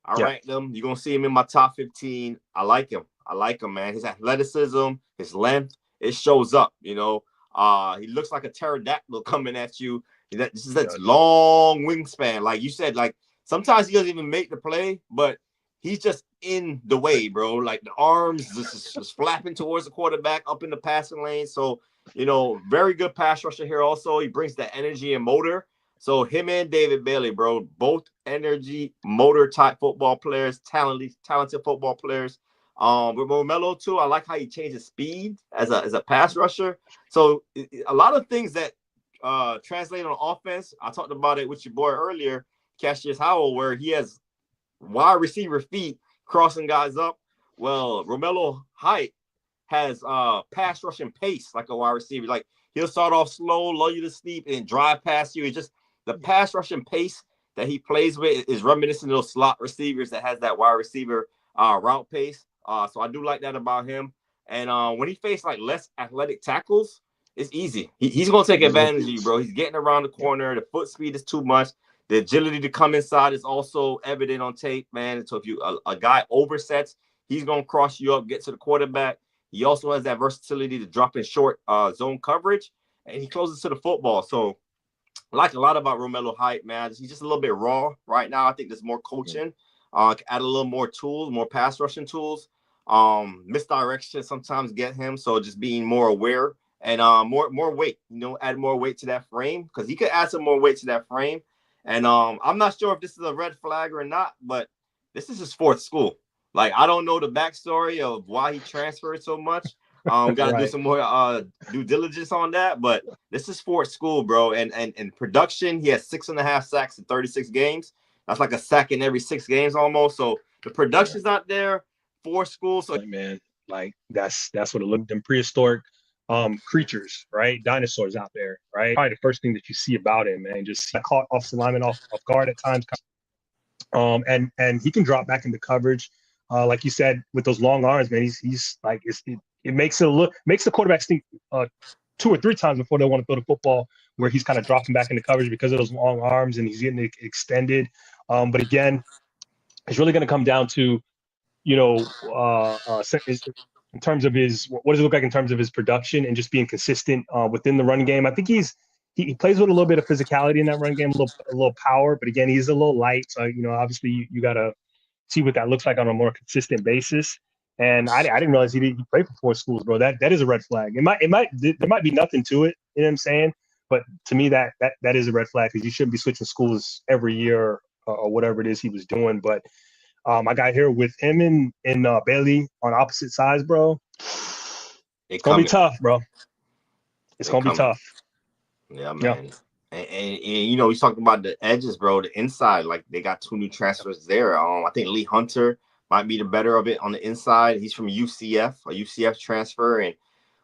I ranked him. You're going to see him in my top 15. I like him, man. His athleticism, his length, it shows up, He looks like a pterodactyl coming at you. This is that long wingspan. Like you said, like sometimes he doesn't even make the play, but he's just in the way, bro. Like the arms just flapping towards the quarterback up in the passing lane. So, very good pass rusher here also. He brings the energy and motor. So him and David Bailey, bro, both energy, motor type football players, talented football players. With Romello too, I like how he changes speed as a pass rusher. So a lot of things that translate on offense. I talked about it with your boy earlier, Cassius Howell, where he has wide receiver feet crossing guys up. Well, Romello Height has pass rushing pace like a wide receiver. Like he'll start off slow, lull you to sleep, and drive past you. It's just the pass rushing pace that he plays with is reminiscent of those slot receivers that has that wide receiver route pace. So I do like that about him. And when he faces like less athletic tackles, it's easy. He's going to take advantage of you, bro. He's getting around the corner. The foot speed is too much. The agility to come inside is also evident on tape, man. So if a guy oversets, he's going to cross you up, get to the quarterback. He also has that versatility to drop in short zone coverage, and he closes to the football. So I like a lot about Romello Height, man. He's just a little bit raw right now. I think there's more coaching. Add a little more tools, more pass rushing tools. Misdirection sometimes get him. So just being more aware and more weight, add more weight to that frame, because he could add some more weight to that frame. And I'm not sure if this is a red flag or not, but this is his fourth school. Like, I don't know the backstory of why he transferred so much. Got to do some more due diligence on that, but this is fourth school, bro. And production, he has 6.5 sacks in 36 games. That's like a sack in every 6 games almost. So the production's not there. Fourth school, so man, like that's what it looked. Them prehistoric creatures, right? Dinosaurs out there, right? Probably the first thing that you see about him, man. Just caught offensive lineman off guard at times. And he can drop back into coverage, like you said, with those long arms, man. He's like it makes the quarterbacks think 2 or 3 times before they want to throw the football, where he's kind of dropping back into coverage because of those long arms and he's getting extended. But again, it's really going to come down to, in terms of what does it look like in terms of his production and just being consistent within the run game. I think he plays with a little bit of physicality in that run game, a little power, but again, he's a little light. So, obviously you got to see what that looks like on a more consistent basis. And I didn't realize he played for 4 schools, bro. That is a red flag. There might be nothing to it, you know what I'm saying? But to me, that is a red flag, because you shouldn't be switching schools every year or whatever it is he was doing. But I got here with him and Bailey on opposite sides, bro. It's gonna be tough, bro. It's gonna be tough. Yeah, man. Yeah. And he's talking about the edges, bro. The inside, like they got 2 new transfers there. I think Lee Hunter might be the better of it on the inside. He's from UCF, a UCF transfer. And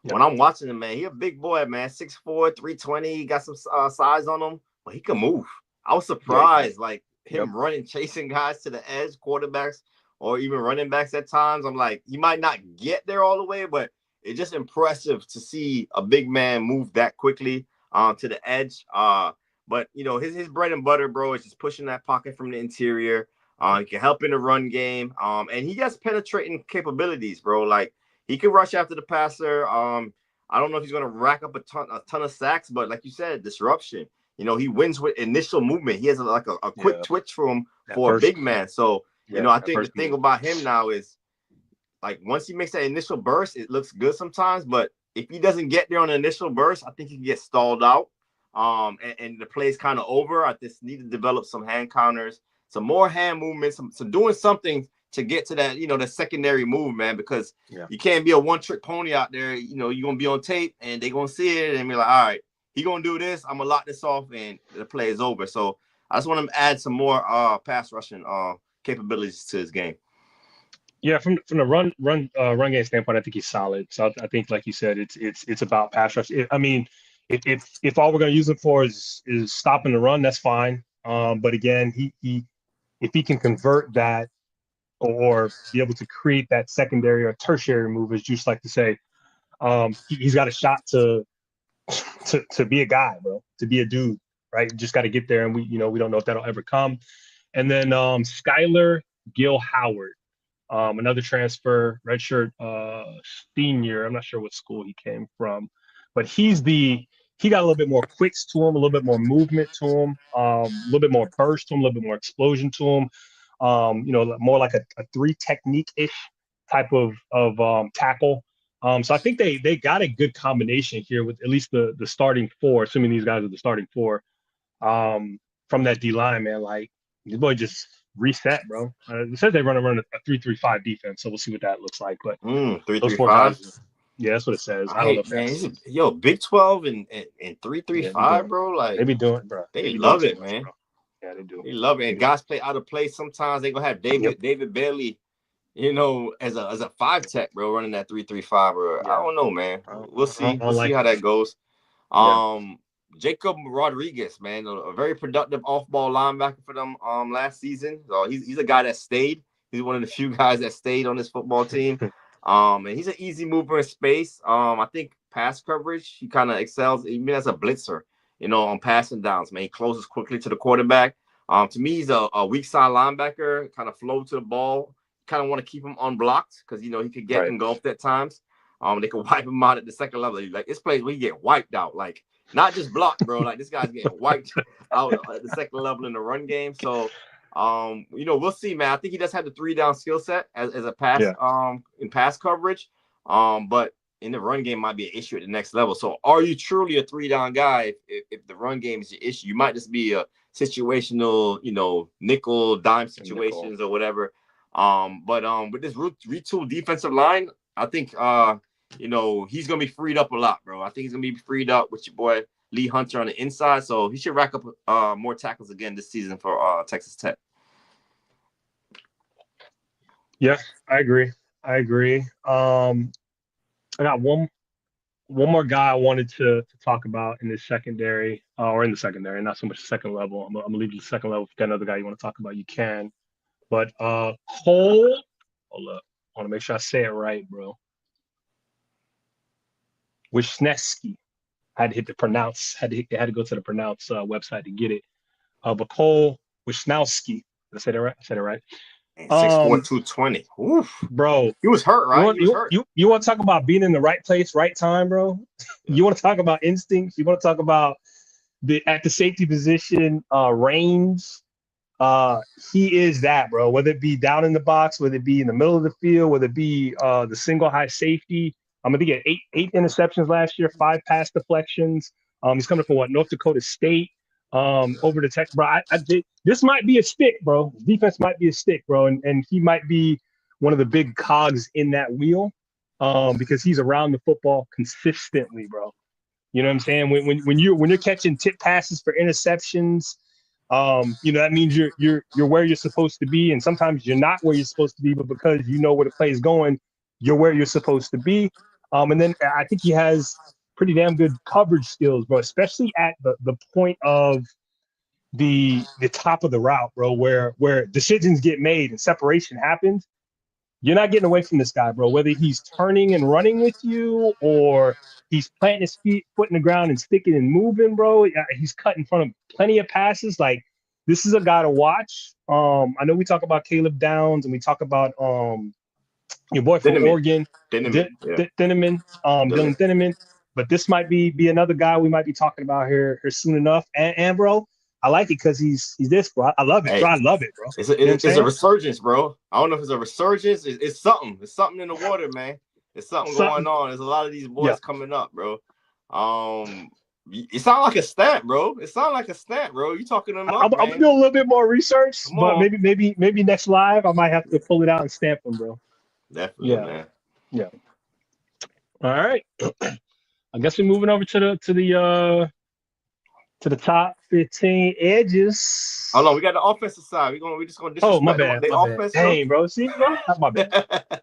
when I'm watching him, man, he a big boy, man. 6'4", 320. He got some size on him, but he can move. I was surprised, like him running, chasing guys to the edge, quarterbacks or even running backs at times. I'm like, he might not get there all the way, but it's just impressive to see a big man move that quickly to the edge. But his bread and butter, bro, is just pushing that pocket from the interior. He can help in the run game. And he has penetrating capabilities, bro. Like, he can rush after the passer. I don't know if he's going to rack up a ton of sacks, but like you said, disruption. He wins with initial movement. He has a quick twitch for a big man. So, I think the thing about him now is, like, once he makes that initial burst, it looks good sometimes. But if he doesn't get there on the initial burst, I think he can get stalled out. And the play's kind of over. I just need to develop some hand counters, some more hand movements, some doing something to get to that, the secondary move, man, because you can't be a one-trick pony out there. You're going to be on tape and they're going to see it and be like, all right, he gonna do this. I'm gonna lock this off, and the play is over. So I just want him to add some more pass rushing capabilities to his game. Yeah, from the run game standpoint, I think he's solid. So I think, like you said, it's about pass rush. I mean, if all we're going to use him for is stopping the run, that's fine. But again, he if he can convert that or be able to create that secondary or tertiary move, as Juice like to say, he's got a shot to be a guy, bro, to be a dude, right? Just got to get there, and we don't know if that'll ever come. And then Skylar Gill Howard. Another transfer, redshirt senior. I'm not sure what school he came from, but he got a little bit more quicks to him, a little bit more movement to him, a little bit more burst to him, a little bit more explosion to him. More like a three technique ish type of tackle. So I think they got a good combination here with at least the starting four, assuming these guys are the starting four, from that D line, man. Like, this boy just reset, bro. It says they run a 3-3-5 defense, so we'll see what that looks like. But Three those three four five. guys, yeah, that's what it says. All I don't know right, if man. that's Big 12 and 3 yeah, 5, bro. they Like be doing, bro. they Be doing love too it, much, man. bro. Yeah, they do. They love it. They And do. guys play out of place. Sometimes they gonna have David Bailey, as a 5 tech, bro, running that 3-3-5. Or Yeah. I don't know, man. We'll see. I don't We'll see like how that goes. Yeah. Jacob Rodriguez, man, a very productive off-ball linebacker for them last season. So he's a guy that stayed. He's one of the few guys that stayed on this football team. And he's an easy mover in space. I think pass coverage, he kind of excels, even as a blitzer, on passing downs, man. He closes quickly to the quarterback. To me, he's a weak side linebacker, kind of flow to the ball. Kind of want to keep him unblocked because, he could get engulfed at times. They could wipe him out at the second level. Like, this place where he get wiped out, like not just blocked, bro. Like, this guy's getting wiped out at the second level in the run game. So, we'll see, man. I think he does have the 3-down skill set as a pass, in pass coverage. But in the run game might be an issue at the next level. So, are you truly a 3-down guy if the run game is your issue? You might just be a situational, nickel, dime situations or whatever. But with this retool defensive line, I think he's gonna be freed up a lot, bro. I think he's gonna be freed up with your boy Lee Hunter on the inside, so he should rack up more tackles again this season for Texas Tech. Yeah, I agree. I got one more guy I wanted to talk about in this secondary, or in the secondary, not so much the second level. I'm gonna leave you the second level. If you got another guy you want to talk about, you can. But Cole, hold up, I want to make sure I say it right, bro. Wisniewski. Had to go to the pronounce website to get it. But Cole Wisniewski. Did I say that right? I said it right. 6'4", 220. Oof. Bro, he was hurt, right? You want to talk about being in the right place, right time, bro? You want to talk about instincts? You want to talk about at the safety position, range? He is that, bro. Whether it be down in the box, whether it be in the middle of the field, whether it be the single high safety. I'm gonna get eight interceptions last year, 5 pass deflections. He's coming from North Dakota State. Over the Tech, bro. This might be a stick, bro. Defense might be a stick, bro, and he might be one of the big cogs in that wheel, because he's around the football consistently, bro. You know what I'm saying? When you're catching tip passes for interceptions, that means you're where you're supposed to be, and sometimes you're not where you're supposed to be, but because you know where the play is going, you're where you're supposed to be. And then I think he has pretty damn good coverage skills, bro, especially at the point of the top of the route, bro, where decisions get made and separation happens. You're not getting away from this guy, bro. Whether he's turning and running with you or he's planting his foot in the ground and sticking and moving, bro. He's cut in front of plenty of passes. Like, this is a guy to watch. I know we talk about Caleb Downs and we talk about your boy from Oregon, Dylan Thineman. But this might be another guy we might be talking about here soon enough. And bro, I like it because he's this, bro. I love it, bro. I love it, bro. It's a resurgence, bro. I don't know if it's a resurgence. It's something. It's something in the water, man. There's something going on. There's a lot of these boys coming up, bro. It sounds like a stamp, bro. You talking them up, I'm gonna do a little bit more research, but maybe next live I might have to pull it out and stamp them, bro. Definitely, man. Yeah. All right. I guess we're moving over to the To the top 15 edges. Hold on, we got the offensive side. We just gonna Oh, my disrespect bad. the My bad. offense, bro. Dang, bro. See, bro. My bad.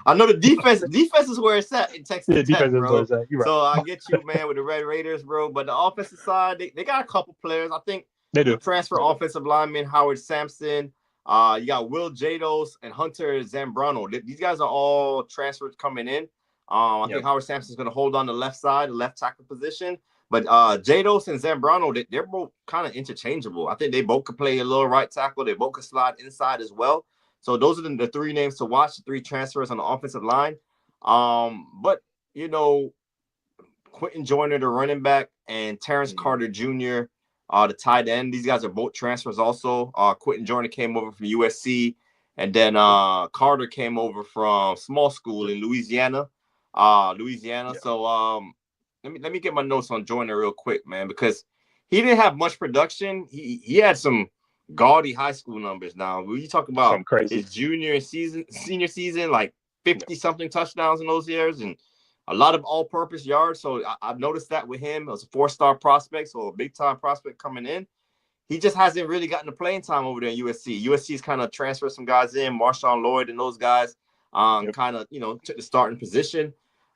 I know the defense is where it's at in Texas Yeah, Tech, defense is where bro. it's at. You're So I right. get you, man, with the Red Raiders, bro. But the offensive side, they got a couple players. I think They the do. transfer They do. offensive lineman, Howard Sampson, you got Will Jados and Hunter Zambrano. These guys are all transfers coming in. I think Howard Sampson's going to hold on the left side, the left tackle position. But Jados and Zambrano, they're both kind of interchangeable. I think they both could play a little right tackle. They both could slide inside as well. So those are the three names to watch, the three transfers on the offensive line. But, you know, Quentin Joyner, the running back, and Terrence Carter Jr., the tight end. These guys are both transfers also. Quentin Joyner came over from USC, and then Carter came over from small school in Louisiana. So let me get my notes on Joyner real quick, man, because he didn't have much production. He had some gaudy high school numbers. Now, when you talk about his senior season, like 50 something touchdowns in those years, and a lot of all-purpose yards. So I've noticed that with him. It was a 4-star prospect, so a big-time prospect coming in. He just hasn't really gotten the playing time over there in USC. USC's kind of transferred some guys in, Marshawn Lloyd and those guys, kind of, took the starting position.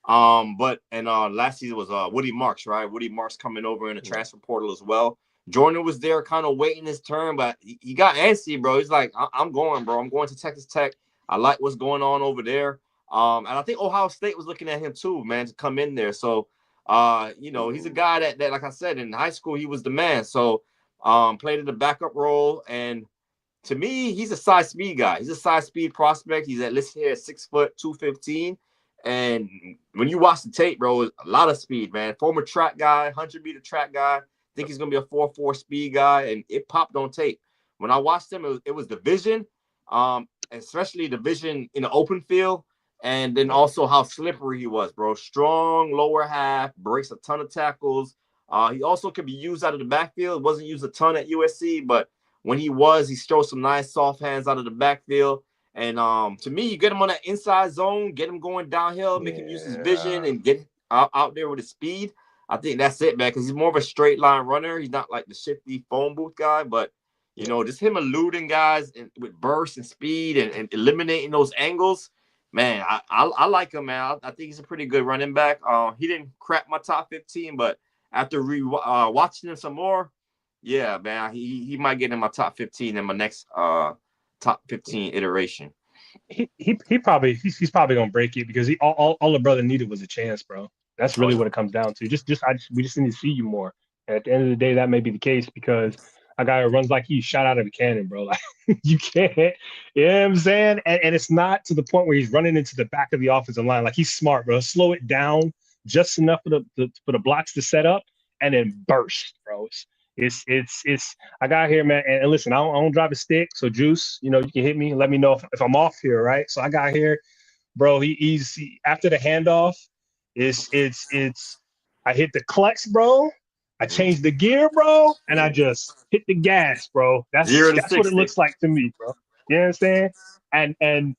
But last season was Woody Marks, right? Woody Marks coming over in the transfer portal as well. Jordan was there kind of waiting his turn, but he got antsy, bro. He's like, I'm going, bro. I'm going to Texas Tech. I like what's going on over there. And I think Ohio State was looking at him too, man, to come in there. So, he's a guy that, like I said, in high school, he was the man. So, played in the backup role. And to me, he's a size speed guy. He's a size speed prospect. He's listed here at 6 foot, 215. And when you watch the tape, bro, a lot of speed, man. Former track guy, 100-meter track guy. Think he's going to be a 4.4 speed guy. And it popped on tape. When I watched him, it was the vision, especially the vision in the open field. And then also how slippery he was, bro. Strong lower half, breaks a ton of tackles. He also could be used out of the backfield. Wasn't used a ton at USC, but when he showed some nice soft hands out of the backfield. And to me, you get him on that inside zone, get him going downhill, make him use his vision and get out there with his speed. I think that's it, man, because he's more of a straight line runner. He's not like the shifty phone booth guy, but, just him eluding guys with burst and speed and eliminating those angles. Man, I like him, man. I think he's a pretty good running back. He didn't crack my top 15, but after watching him some more, yeah, man, he might get in my top 15 in my next top 15 iteration. He's probably gonna break it because all the brother needed was a chance, bro. That's really what it comes down to. We just need to see you more. And at the end of the day, that may be the case because a guy who runs like he's shot out of a cannon, bro. Like you can't, you know what I'm saying? And it's not to the point where he's running into the back of the offensive line. Like he's smart, bro. Slow it down just enough for the blocks to set up and then burst, bro. It's I got here, man. And listen, I don't drive a stick, so Juice, you can hit me and let me know if I'm off here, right? So I got here, bro. He's after the handoff, it's I hit the clutch, bro. I changed the gear, bro, and I just hit the gas, bro. That's what it looks like to me, bro. You understand? And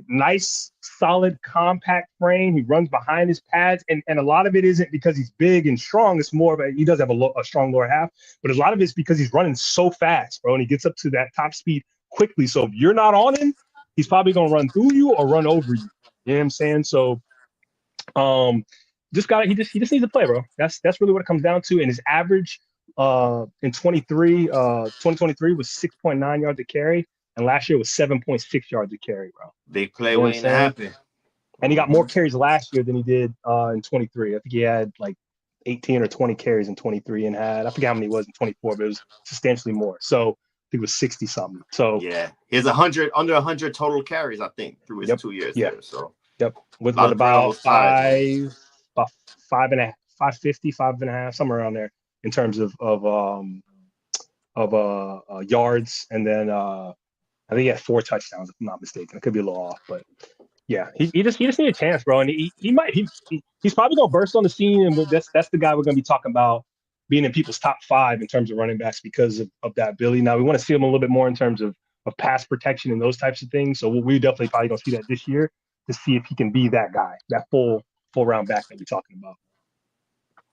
nice, solid, compact frame. He runs behind his pads, and a lot of it isn't because he's big and strong. It's more of he does have a strong lower half, but a lot of it's because he's running so fast, bro, and he gets up to that top speed quickly. So if you're not on him, he's probably gonna run through you or run over you. You know what I'm saying? So, he just needs to play, bro. That's really what it comes down to. And his average in 2023 was 6.9 yards a carry, and last year was 7.6 yards a carry, bro. Big play waiting to happen. And he got more carries last year than he did in 23. I think he had like 18 or 20 carries in 23 and I forget how many he was in 24, but it was substantially more. So I think it was 60 something. So yeah, he has under 100 total carries, I think, through his 2 years there. So with about five and a half, 550, 5.5, somewhere around there in terms of yards, and then I think he had 4 touchdowns if I'm not mistaken. I could be a little off, but yeah, he just need a chance, bro. And he's probably gonna burst on the scene, and that's the guy we're gonna be talking about being in people's top 5 in terms of running backs because of that ability. Now we want to see him a little bit more in terms of pass protection and those types of things. So we definitely probably gonna see that this year to see if he can be that guy, that full round back that we're talking about.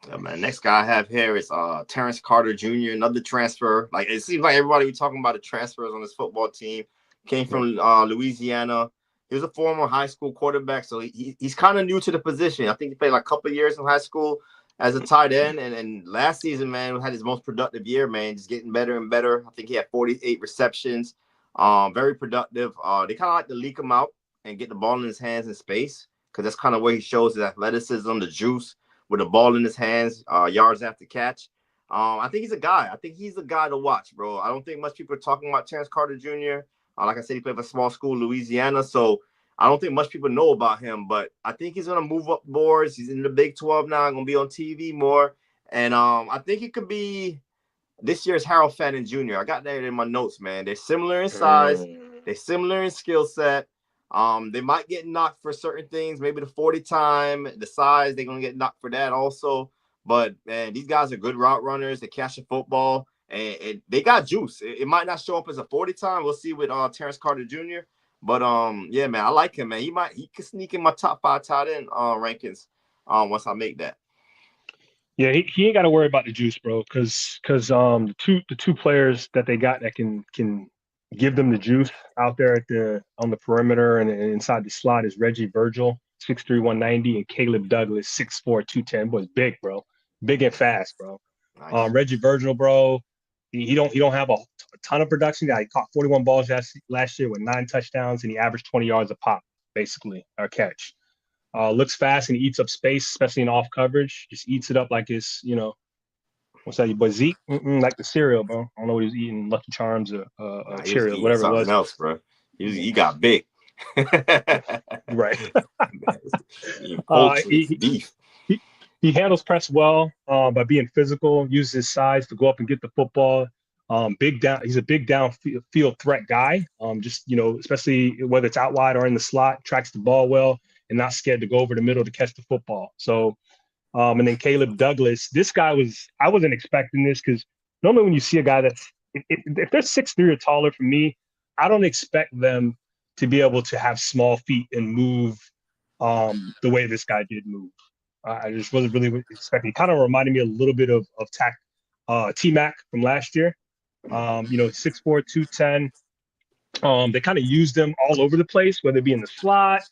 Yeah, man. Next guy I have here is Terrence Carter Jr., another transfer. Like it seems like everybody we talking about the transfers on this football team came from Louisiana. He was a former high school quarterback, so he's kind of new to the position. I think he played like a couple of years in high school as a tight end, and last season, man, had his most productive year, man, just getting better and better. I think he had 48 receptions, very productive. They kind of like to leak him out and get the ball in his hands in space because that's kind of where he shows his athleticism, the juice with the ball in his hands, yards after catch. I think he's a guy. I think he's the guy to watch, bro. I don't think much people are talking about Terrence Carter Jr. Like I said, he played for a small school, Louisiana, so I don't think much people know about him. But I think he's gonna move up boards. He's in the Big 12 now. Gonna be on TV more, and I think he could be this year's Harold Fannin Jr. I got that in my notes, man. They're similar in size. They're similar in skill set. They might get knocked for certain things, maybe the 40 time, the size, they're gonna get knocked for that also. But man, these guys are good route runners. They catch the football, and they got juice. It might not show up as a 40 time. We'll see with Terrence Carter Jr. But yeah, man, I like him, man. He could sneak in my top 5 tight end rankings once I make that. Yeah, he ain't got to worry about the juice, bro, because the two players that they got that can give them the juice out there at the on the perimeter and inside the slot is Reggie Virgil, 6'3", 190, and Caleb Douglas, 6'4", 210. Boy's big, bro, big and fast, bro. Nice. Reggie Virgil, bro, he don't have a ton of production. He caught 41 balls last year with 9 touchdowns, and he averaged 20 yards a pop, basically, or catch. Looks fast and eats up space, especially in off coverage. Just eats it up like it's, what's that, your boy Zeke? Like the cereal, bro. I don't know what he was eating, Lucky Charms or Cheerios, whatever it was. Else, bro. He got big. Right. Poultry, beef. He handles press well by being physical, uses his size to go up and get the football. He's a big downfield threat guy. Especially whether it's out wide or in the slot, tracks the ball well and not scared to go over the middle to catch the football. So, and then Caleb Douglas, I wasn't expecting this because normally when you see a guy that's, if they're 6'3" or taller for me, I don't expect them to be able to have small feet and move the way this guy did move. I just wasn't really expecting. He kind of reminded me a little bit of T-Mac from last year. 6'4", 210. They kind of used them all over the place, whether it be in the slot,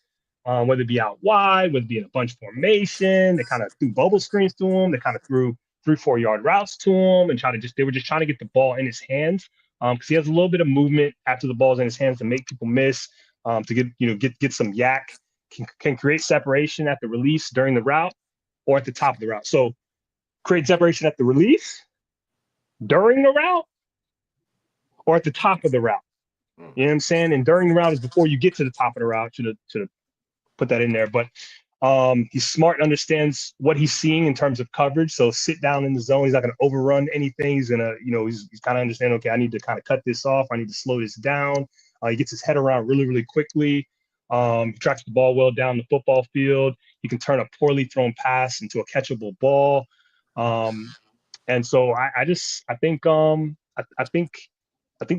whether it be out wide, whether it be in a bunch formation. They kind of threw bubble screens to him. They kind of threw 3-4 yard routes to him and they were just trying to get the ball in his hands because he has a little bit of movement after the ball's in his hands to make people miss, to get some yak, can create separation at the release during the route or at the top of the route. So create separation at the release, during the route, or at the top of the route. You know what I'm saying? And during the route is before you get to the top of the route. Should have put that in there. But he's smart and understands what he's seeing in terms of coverage. So sit down in the zone. He's not going to overrun anything. He's going to, he's kind of understand, okay, I need to kind of cut this off. I need to slow this down. He gets his head around really, really quickly. He tracks the ball well down the football field. He can turn a poorly thrown pass into a catchable ball. And so I think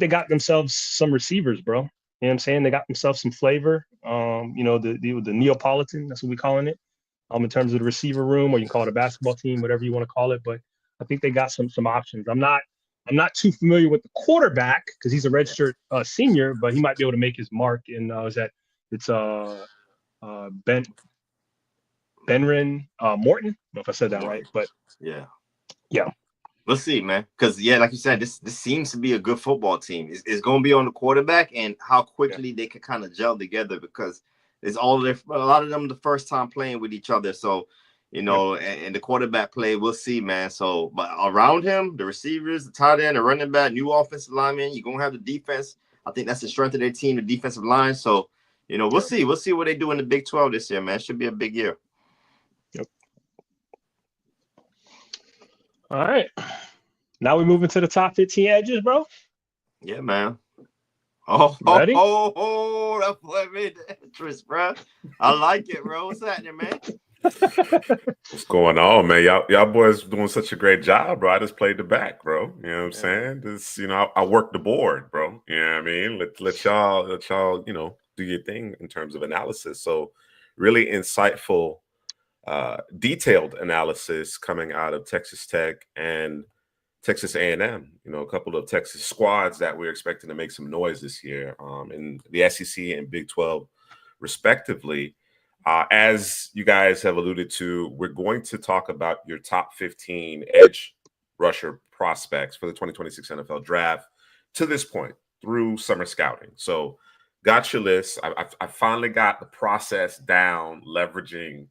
they got themselves some receivers, bro. You know what I'm saying? They got themselves some flavor. The Neapolitan, that's what we're calling it. In terms of the receiver room, or you can call it a basketball team, whatever you want to call it. But I think they got some options. I'm not too familiar with the quarterback because he's a redshirt senior, but he might be able to make his mark. And it's Benrin Morton. I don't know if I said that right, but yeah. Let's see, man. Because like you said, this seems to be a good football team. It's going to be on the quarterback and how quickly they can kind of gel together because it's a lot of them the first time playing with each other. So, and the quarterback play, we'll see, man. So, but around him, the receivers, the tight end, the running back, new offensive lineman, you're going to have the defense. I think that's the strength of their team, the defensive line. So, we'll see. We'll see what they do in the Big 12 this year, man. It should be a big year. Yep. All right. Now we move into the top 15 edges, bro. Yeah, man. Ready? That boy made the entrance, bro. I like it, bro. What's happening, man? What's going on, man? Y'all boys doing such a great job, bro. I just played the back, bro. You know what I'm saying? This, I work the board, bro. You know what I mean? Let y'all, do your thing in terms of analysis. So really insightful detailed analysis coming out of Texas Tech and Texas A&M. You know, a couple of Texas squads that we're expecting to make some noise this year in the SEC and Big 12, respectively. As you guys have alluded to, we're going to talk about your top 15 edge rusher prospects for the 2026 NFL Draft to this point through summer scouting. So, got your list. I finally got the process down, leveraging,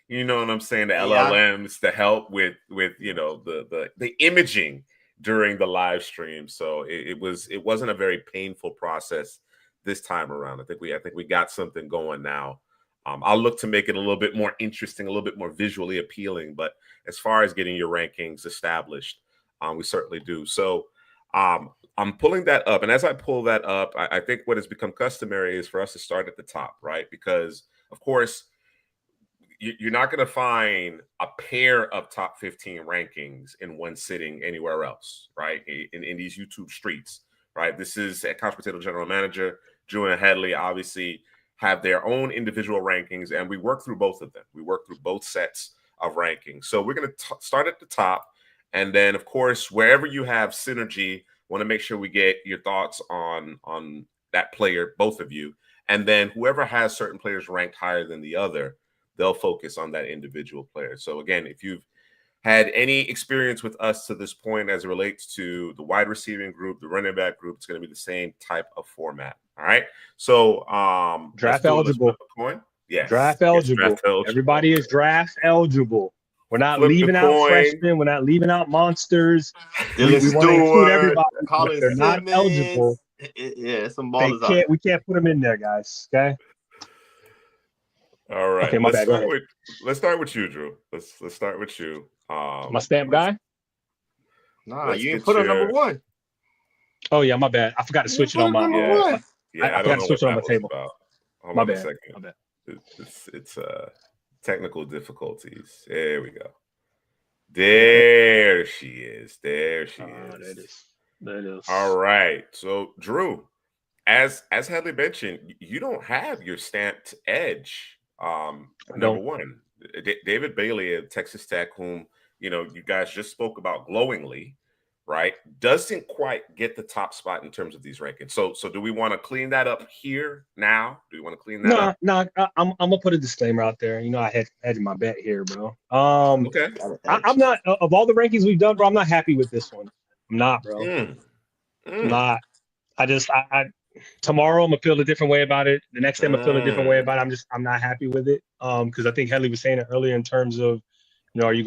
you know what I'm saying, the LLMs to help with you know the imaging during the live stream. So it wasn't a very painful process this time around. I think we got something going now. I'll look to make it a little bit more interesting, a little bit more visually appealing. But as far as getting your rankings established, we certainly do. So I'm pulling that up. And as I pull that up, I think what has become customary is for us to start at the top, right? Because, of course, you're not going to find a pair of top 15 rankings in one sitting anywhere else, right? In these YouTube streets, right? This is a Couch Potato General Manager, Drew and Headley, obviously have their own individual rankings, and we work through both of them. We work through both sets of rankings. So we're going to start at the top, and then, of course, wherever you have synergy, want to make sure we get your thoughts on that player, both of you, and then whoever has certain players ranked higher than the other, they'll focus on that individual player. So again, if you've had any experience with us to this point as it relates to the wide receiving group, the running back group, it's going to be the same type of format. All right. So draft eligible. Yes. Draft eligible. Draft eligible. Everybody is draft eligible. We're not Flip leaving out freshmen. We're not leaving out monsters. We want to include everybody. If they're not eligible. Yeah, some ballers out. We can't put them in there, guys. Okay. All right. Okay, my bad. Go ahead. Let's start with you, Drew. Let's start with you. My stamp guy? Nah, you ain't put on number one. Oh yeah, my bad. I forgot to switch it on my. I forgot to switch it on my table. My bad. My bad. It's technical difficulties. There we go. There she is. There she is. That is. All right. So, Drew, as Headley mentioned, you don't have your stamped edge. Number one, David Bailey at Texas Tech, whom you guys just spoke about glowingly, right? Doesn't quite get the top spot in terms of these rankings. So do we want to clean that up here now? Do we want to clean that up? No. I'm gonna put a disclaimer out there. I had my bet here, bro. Okay. I'm not of all the rankings we've done, bro. I'm not happy with this one. I'm not, bro. I'm not. I tomorrow I'm gonna feel a different way about it. The next day I'm gonna feel a different way about it. I'm not happy with it. Because I think Headley was saying it earlier in terms of, are you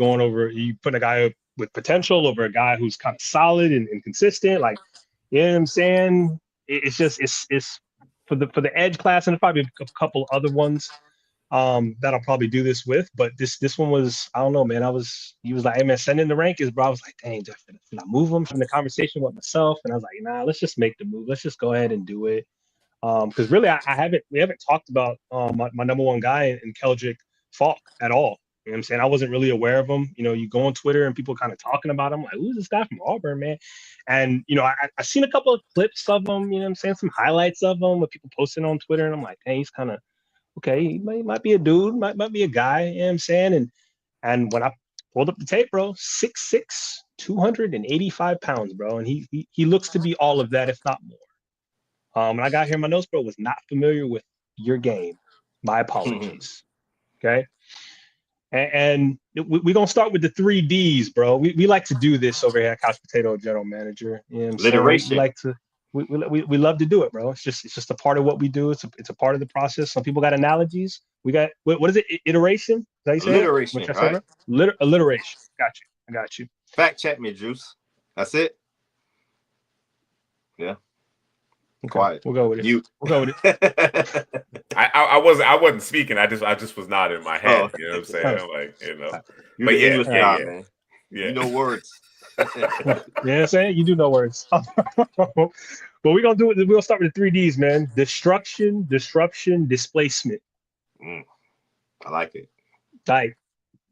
putting a guy up with potential over a guy who's kind of solid and consistent? Like, you know what I'm saying? It's for the edge class, and there's probably a couple other ones that I'll probably do this with. But this one was, I don't know, man. He was like, hey man, send in the rankings, bro. I was like, dang, should I move them from the conversation with myself? And I was like, nah, let's just make the move. Let's just go ahead and do it. Because really, we haven't talked about my number one guy in Keldrick Falk at all. You know what I'm saying? I wasn't really aware of him. You go on Twitter and people kind of talking about him, like, who's this guy from Auburn, man? And, I seen a couple of clips of him, you know what I'm saying? Some highlights of him with people posting on Twitter. And I'm like, hey, he's kind of, okay, he might be a dude, might be a guy, you know what I'm saying? And when I pulled up the tape, bro, 6'6", 285 pounds, bro. And he looks to be all of that, if not more. When I got here in my notes, bro, was not familiar with your game. My apologies. Okay. And we're going to start with the 3 Ds, bro. We like to do this over here at Couch Potato General Manager. You know what I'm Alliteration. We like to, we love to do it, bro. It's just a part of what we do. It's a part of the process. Some people got analogies. We got, what is it? Iteration? Is that you say alliteration, right? Alliteration. I got you. Fact check me, Juice. That's it. Yeah. Okay. Quiet. We'll go with it. We'll go with it. I wasn't speaking. I just was nodding my head. You know what I'm saying? Like, You're the English guy, man. Yeah. You know words. You know what I'm saying? You do know words. But we're gonna do it. We're gonna start with the 3 Ds, man. Destruction, disruption, displacement. I like it. Like,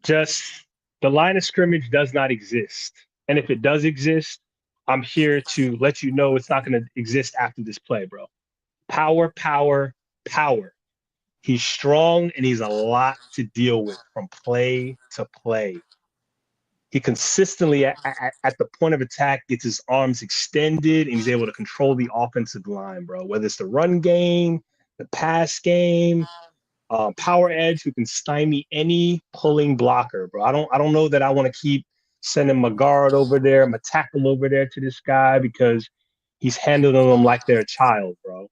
just the line of scrimmage does not exist. And if it does exist, I'm here to let you know it's not going to exist after this play, bro. Power, power, power. He's strong and he's a lot to deal with from play to play. He consistently at the point of attack gets his arms extended and he's able to control the offensive line, bro. Whether it's the run game, the pass game, power edge, who can stymie any pulling blocker, bro. I don't know that I want to keep sending my guard over there, my tackle over there to this guy because he's handling them like they're a child, bro.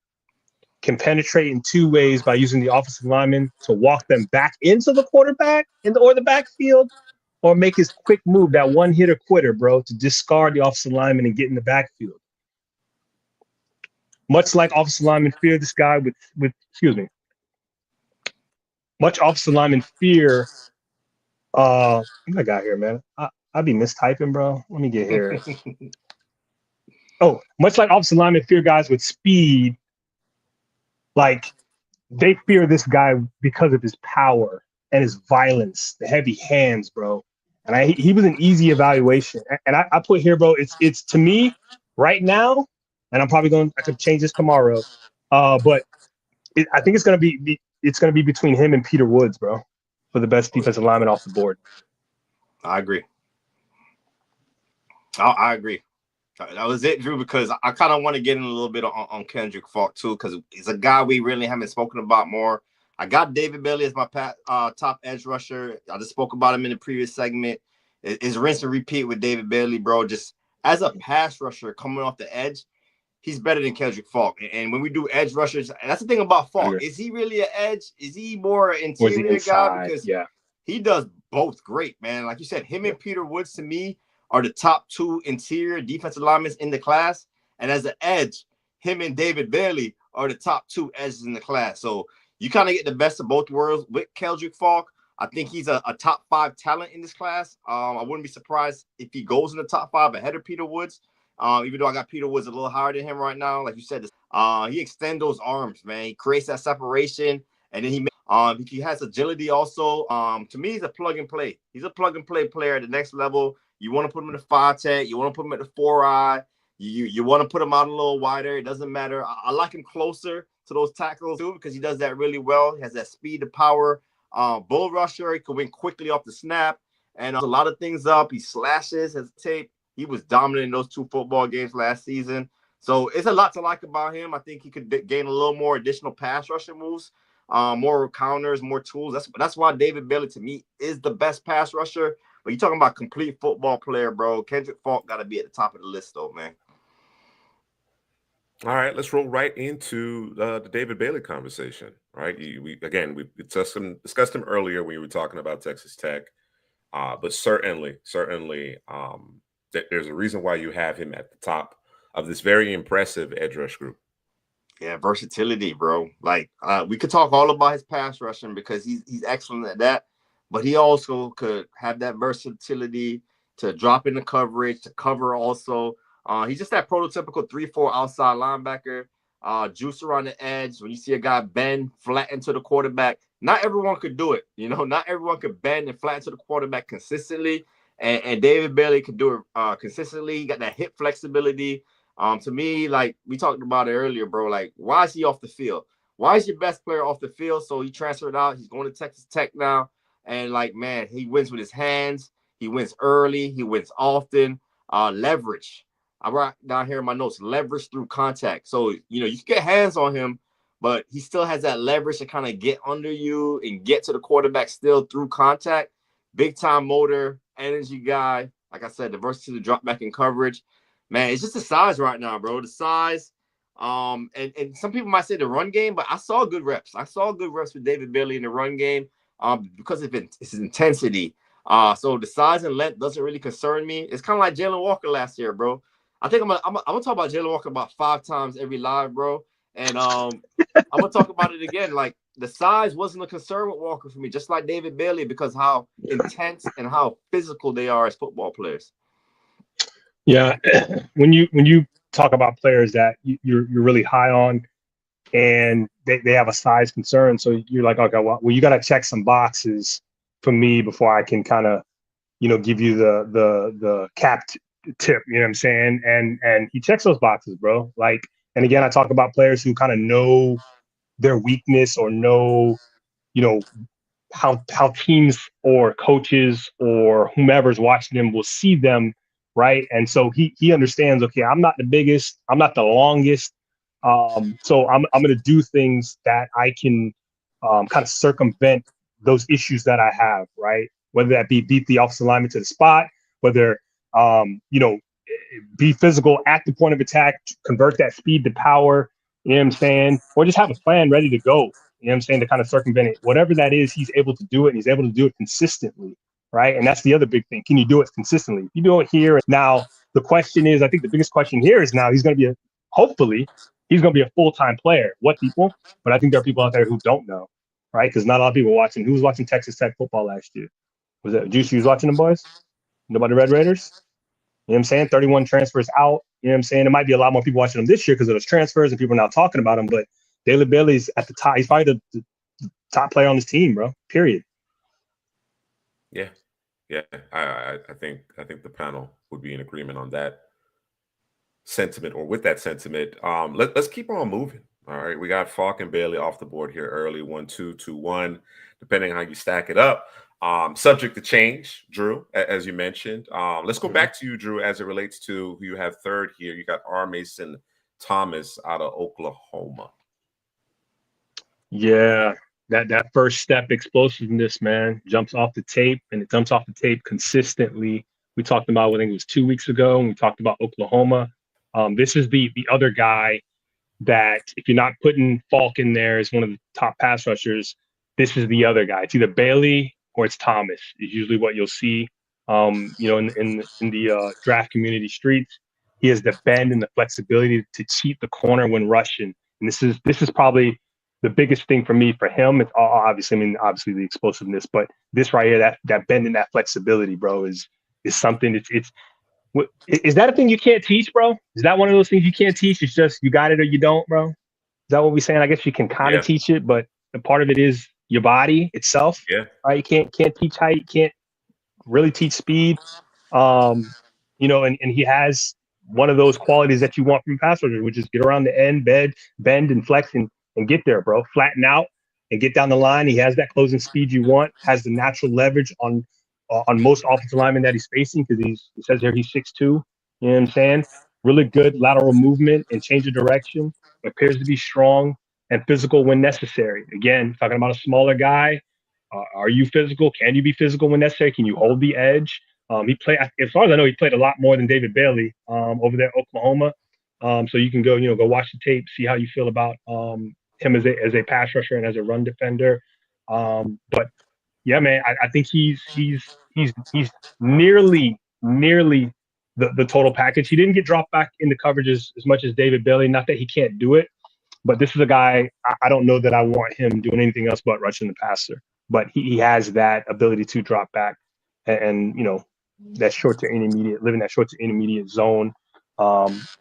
Can penetrate in two ways by using the offensive lineman to walk them back into the quarterback or the backfield, or make his quick move, that one hitter quitter, bro, to discard the offensive lineman and get in the backfield. Much like offensive linemen fear this guy much offensive linemen fear. What I got here, man? I be mistyping, bro. Let me get here. Much like offensive linemen fear guys with speed, like they fear this guy because of his power and his violence, the heavy hands, bro. And he was an easy evaluation. And I put here, bro, it's to me right now, and I could change this tomorrow. But I think it's gonna be between him and Peter Woods, bro, for the best defensive lineman off the board. I agree. I agree. That was it, Drew, because I kind of want to get in a little bit on Kendrick Falk, too, because he's a guy we really haven't spoken about more. I got David Bailey as my top edge rusher. I just spoke about him in the previous segment. It's rinse and repeat with David Bailey, bro. Just as a pass rusher coming off the edge, he's better than Kendrick Falk. And when we do edge rushers, that's the thing about Falk. Is he really an edge? Is he more an interior guy? Because he does both great, man. Like you said, him and Peter Woods, to me, are the top two interior defensive linemen in the class. And as an edge, him and David Bailey are the top two edges in the class. So you kind of get the best of both worlds with Kendrick Falk. I think he's a top 5 talent in this class. I wouldn't be surprised if he goes in the top 5 ahead of Peter Woods. Even though I got Peter Woods a little higher than him right now. Like you said, he extends those arms, man. He creates that separation. And then he has agility also. To me, he's a plug and play. He's a plug and play player at the next level. You want to put him in the 5-tech. You want to put him at the 4-eye. You want to put him out a little wider. It doesn't matter. I like him closer to those tackles too because he does that really well. He has that speed to power. Bull rusher. He can win quickly off the snap. And a lot of things up. He slashes his tape. He was dominant in those 2 football games last season. So it's a lot to like about him. I think he could gain a little more additional pass rushing moves, more counters, more tools. That's why David Bailey, to me, is the best pass rusher. But you're talking about complete football player, bro. Kendrick Falk got to be at the top of the list, though, man. All right, let's roll right into the David Bailey conversation. Right, we discussed him earlier when we were talking about Texas Tech, but certainly, there's a reason why you have him at the top of this very impressive edge rush group. Yeah, versatility, bro. Like we could talk all about his pass rushing because he's excellent at that. But he also could have that versatility to drop in the coverage, to cover also. He's just that prototypical 3-4 outside linebacker, juice around the edge. When you see a guy bend flat into the quarterback, not everyone could do it. You know, not everyone could bend and flat into the quarterback consistently. And David Bailey could do it consistently. He got that hip flexibility. To me, like we talked about it earlier, bro, like why is he off the field? Why is your best player off the field? So he transferred out. He's going to Texas Tech now. And like, man, he wins with his hands. He wins early. He wins often. Leverage. I write down here in my notes, leverage through contact. So, you know, you can get hands on him, but he still has that leverage to kind of get under you and get to the quarterback still through contact. Big time motor, energy guy. Like I said, the versatility, drop back in coverage. Man, it's just the size right now, bro. The size. And some people might say the run game, but I saw good reps. I saw good reps with David Bailey in the run game. Because of its intensity. So the size and length doesn't really concern me. It's kind of like Jalen Walker last year, bro. I think I'm gonna talk about Jalen Walker about 5 times every live, bro. And I'm gonna talk about it again. Like the size wasn't a concern with Walker for me, just like David Bailey, because how intense and how physical they are as football players. Yeah, when you talk about players that you're really high on, and they have a size concern, so you're like, okay, well you got to check some boxes for me before I can kind of, you know, give you the capped tip. You know what I'm saying? And he checks those boxes, bro. Like, and again, I talk about players who kind of know their weakness or know, how teams or coaches or whomever's watching them will see them, right? And so he understands, okay, I'm not the biggest, I'm not the longest. So I'm gonna do things that I can kind of circumvent those issues that I have, right? Whether that be beat the offensive lineman to the spot, whether be physical at the point of attack, convert that speed to power, you know what I'm saying? Or just have a plan ready to go, you know what I'm saying, to kind of circumvent it. Whatever that is, he's able to do it, and he's able to do it consistently, right? And that's the other big thing. Can you do it consistently? If you do it here, now the question is, I think the biggest question here is now he's going to be hopefully, he's going to be a full-time player. What people? But I think there are people out there who don't know, right? Because not a lot of people watching. Who was watching Texas Tech football last year? Was it Juicy was watching them boys? Nobody Red Raiders? You know what I'm saying? 31 transfers out. You know what I'm saying? There might be a lot more people watching them this year because of those transfers and people are now talking about them. But David Bailey's at the top. He's probably the top player on his team, bro. Period. Yeah. I think the panel would be in agreement on that sentiment, or with that sentiment. Let's keep on moving. All right. We got Falk and Bailey off the board here early, 1-2, 2-1, depending on how you stack it up. Subject to change, Drew, as you mentioned. Let's go back to you, Drew, as it relates to who you have third here. You got R. Mason Thomas out of Oklahoma. Yeah, that first step explosiveness, man, jumps off the tape, and it jumps off the tape consistently. We talked about, I think it was 2 weeks ago, and we talked about Oklahoma. This is the other guy that, if you're not putting Falk in there as one of the top pass rushers, this is the other guy. It's either Bailey or it's Thomas is usually what you'll see, in the draft community streets. He has the bend and the flexibility to cheat the corner when rushing. And this is probably the biggest thing for me for him. It's obviously the explosiveness, but this right here, that bend and that flexibility, bro, is something. Is that a thing you can't teach, bro? Is that one of those things you can't teach? It's just you got it or you don't, bro. Is that what we're saying? I guess you can kind of teach it, but the part of it is your body itself. Yeah. Right. You can't teach height. You can't really teach speed. And he has one of those qualities that you want from pass rushers, which is get around the end, bend and flex and get there, bro. Flatten out and get down the line. He has that closing speed you want, has the natural leverage on most offensive linemen that he's facing, because it says here he's 6'2". You know what I'm saying? Really good lateral movement and change of direction. Appears to be strong and physical when necessary. Again, talking about a smaller guy. Are you physical? Can you be physical when necessary? Can you hold the edge? He played, as far as I know, he played a lot more than David Bailey over there at Oklahoma. So you can go watch the tape, see how you feel about him as a pass rusher and as a run defender. But yeah, man, I think he's nearly the total package. He didn't get dropped back into coverages as much as David Bailey. Not that he can't do it, but this is a guy, I don't know that I want him doing anything else but rushing the passer. But he has that ability to drop back and that short to intermediate, living that short to intermediate zone,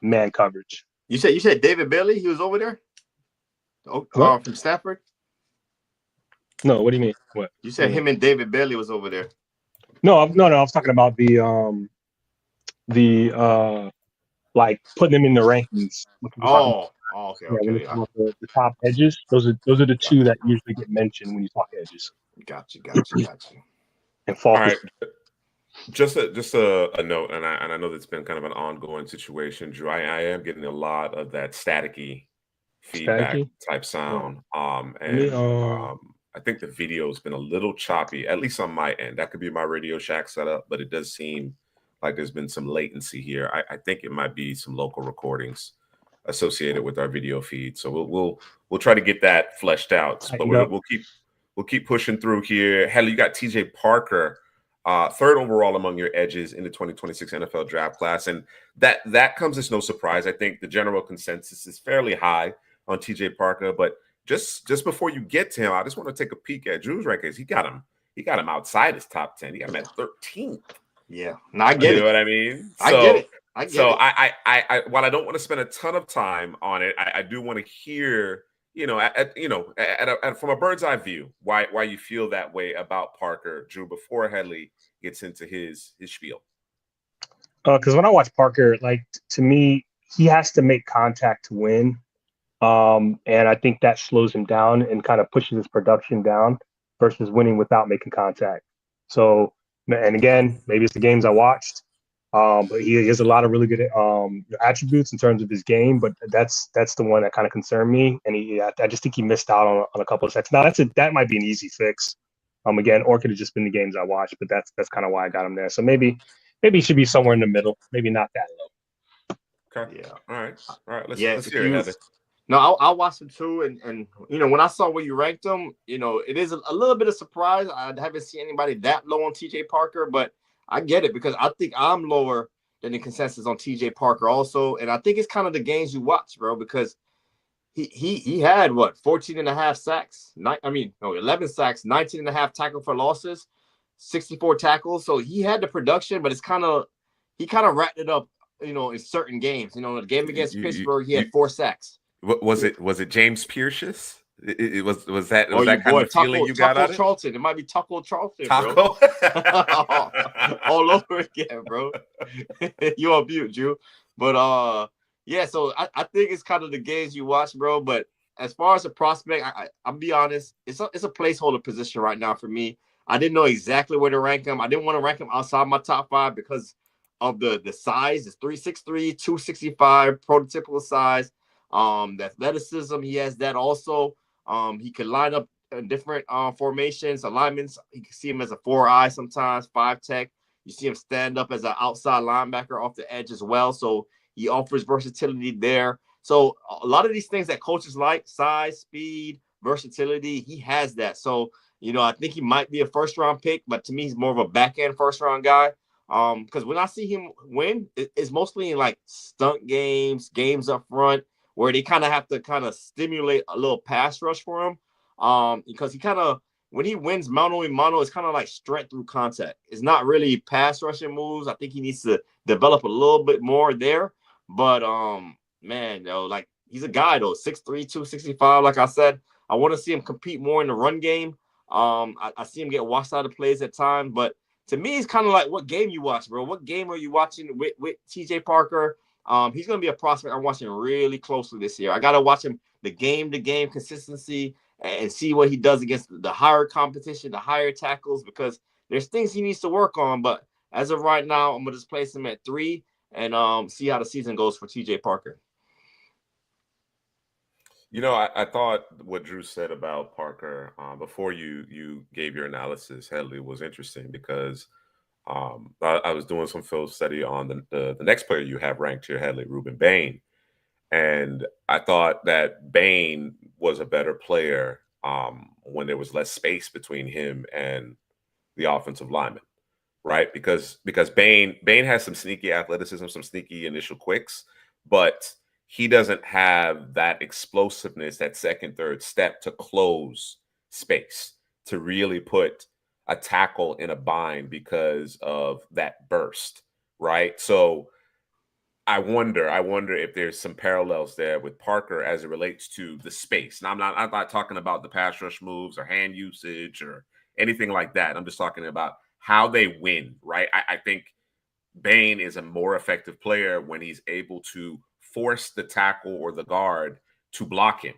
man coverage. You said David Bailey, he was over there? From Stafford? No, what do you mean? What? You said him and David Bailey was over there. No, I was talking about the like putting them in the rankings. Okay. The top edges, those are the two that usually get mentioned when you talk edges. Got you. And Falk. All right. Just a note, and I know that's been kind of an ongoing situation, Drew. I am getting a lot of that staticky feedback type sound. I think the video's been a little choppy, at least on my end. That could be my Radio Shack setup, but it does seem like there's been some latency here. I think it might be some local recordings associated with our video feed. So we'll try to get that fleshed out. But we'll keep pushing through here. Hell, you got TJ Parker, third overall among your edges in the 2026 NFL draft class. And that comes as no surprise. I think the general consensus is fairly high on TJ Parker, but just before you get to him, I just want to take a peek at Drew's rankings. He got him outside his top 10. He got him at 13th. Yeah, no, I get it. You know what I mean? I get it. I while I don't want to spend a ton of time on it, I do want to hear, from a bird's eye view, why you feel that way about Parker, Drew, before Headley gets into his spiel. Because when I watch Parker, like, to me, he has to make contact to win. And I think that slows him down and kind of pushes his production down versus winning without making contact. So, and again, maybe it's the games I watched, but he has a lot of really good attributes in terms of his game. But that's the one that kind of concerned me, and I just think he missed out on a couple of sets. Now that might be an easy fix. Again, or could have just been the games I watched, but that's kind of why I got him there. So maybe he should be somewhere in the middle, maybe not that low. Okay. Yeah. All right. Let's Yeah. hear it, Heather. No, I watched him too, and when I saw where you ranked him, it is a little bit of surprise. I haven't seen anybody that low on TJ Parker, but I get it because I think I'm lower than the consensus on TJ Parker also, and I think it's kind of the games you watch, bro, because he had 14 and a half sacks, 11 sacks, 19 and a half tackle for losses, 64 tackles. So he had the production, but he kind of wrapped it up, in certain games. The game against Pittsburgh, he had 4 sacks. Was it James Pierce's? It was that your kind boy, of feeling you got out of it? Charlton. It might be Taco Charlton, Taco? bro. all over again, bro. You on mute, Drew. But yeah, so I think it's kind of the games you watch, bro. But as far as a prospect, I'll be honest, it's a placeholder position right now for me. I didn't know exactly where to rank him. I didn't want to rank him outside my top 5 because of the size. It's 3'6", 265, prototypical size. The athleticism, he has that also. He could line up in different formations, alignments. You can see him as a 4-eye sometimes, 5 tech. You see him stand up as an outside linebacker off the edge as well. So he offers versatility there. So a lot of these things that coaches like, size, speed, versatility, he has that. So, I think he might be a first-round pick, but to me, he's more of a back-end first-round guy. Because when I see him win, it's mostly in like stunt games up front, where they kind of have to kind of stimulate a little pass rush for him. Because he kind of, when he wins mano a mano, it's kind of like strength through contact. It's not really pass rushing moves. I think he needs to develop a little bit more there. But man, like he's a guy though, 6'3", 265. Like I said, I want to see him compete more in the run game. I see him get washed out of plays at times, but to me, it's kind of like what game you watch, bro. What game are you watching with TJ Parker? He's going to be a prospect I'm watching really closely this year. I got to watch him the game-to-game consistency and see what he does against the higher competition, the higher tackles, because there's things he needs to work on. But as of right now, I'm going to just place him at 3 and see how the season goes for TJ Parker. I thought what Drew said about Parker before you gave your analysis, Headley, was interesting because I was doing some film study on the next player you have ranked here, Headley, Ruben Bain. And I thought that Bain was a better player when there was less space between him and the offensive lineman, right? Because Bain has some sneaky athleticism, some sneaky initial quicks, but he doesn't have that explosiveness, that second, third step to close space, to really put a tackle in a bind because of that burst, right? So I wonder if there's some parallels there with Parker as it relates to the space. Now, I'm not talking about the pass rush moves or hand usage or anything like that. I'm just talking about how they win, right? I think Bain is a more effective player when he's able to force the tackle or the guard to block him,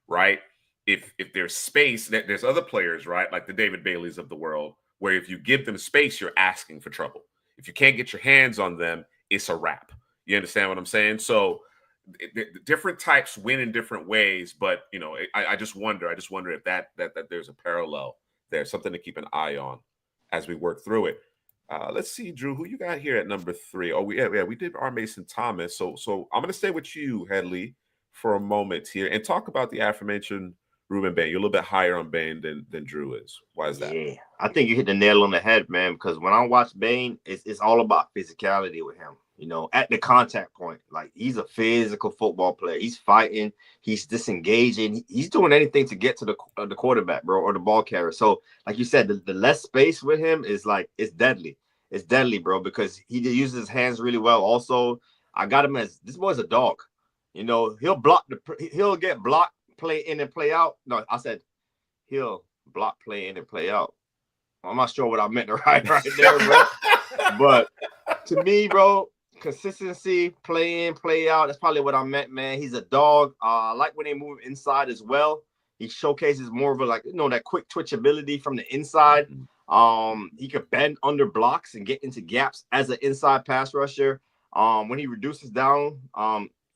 right? If there's space, there's other players, right, like the David Baileys of the world, where if you give them space, you're asking for trouble. If you can't get your hands on them, it's a wrap. You understand what I'm saying? So different types win in different ways, but I just wonder if that there's a parallel there, something to keep an eye on as we work through it. Let's see, Drew, who you got here at number 3? Oh, we did our Mason Thomas. So I'm going to stay with you, Headley, for a moment here and talk about the aforementioned Ruben Bain. You're a little bit higher on Bain than Drew is. Why is that? Yeah, I think you hit the nail on the head, man, because when I watch Bain, it's all about physicality with him. At the contact point, like he's a physical football player. He's fighting, he's disengaging, he's doing anything to get to the quarterback, bro, or the ball carrier. So, like you said, the less space with him is like it's deadly. It's deadly, bro, because he uses his hands really well. Also, I got him as this boy's a dog. He'll get blocked, play in and play out. No, I said he'll block, play in and play out. I'm not sure what I meant right there, bro. But to me, bro, consistency, play in, play out. That's probably what I meant, man. He's a dog. I like when they move inside as well. He showcases more of a that quick twitch ability from the inside. He could bend under blocks and get into gaps as an inside pass rusher. When he reduces down,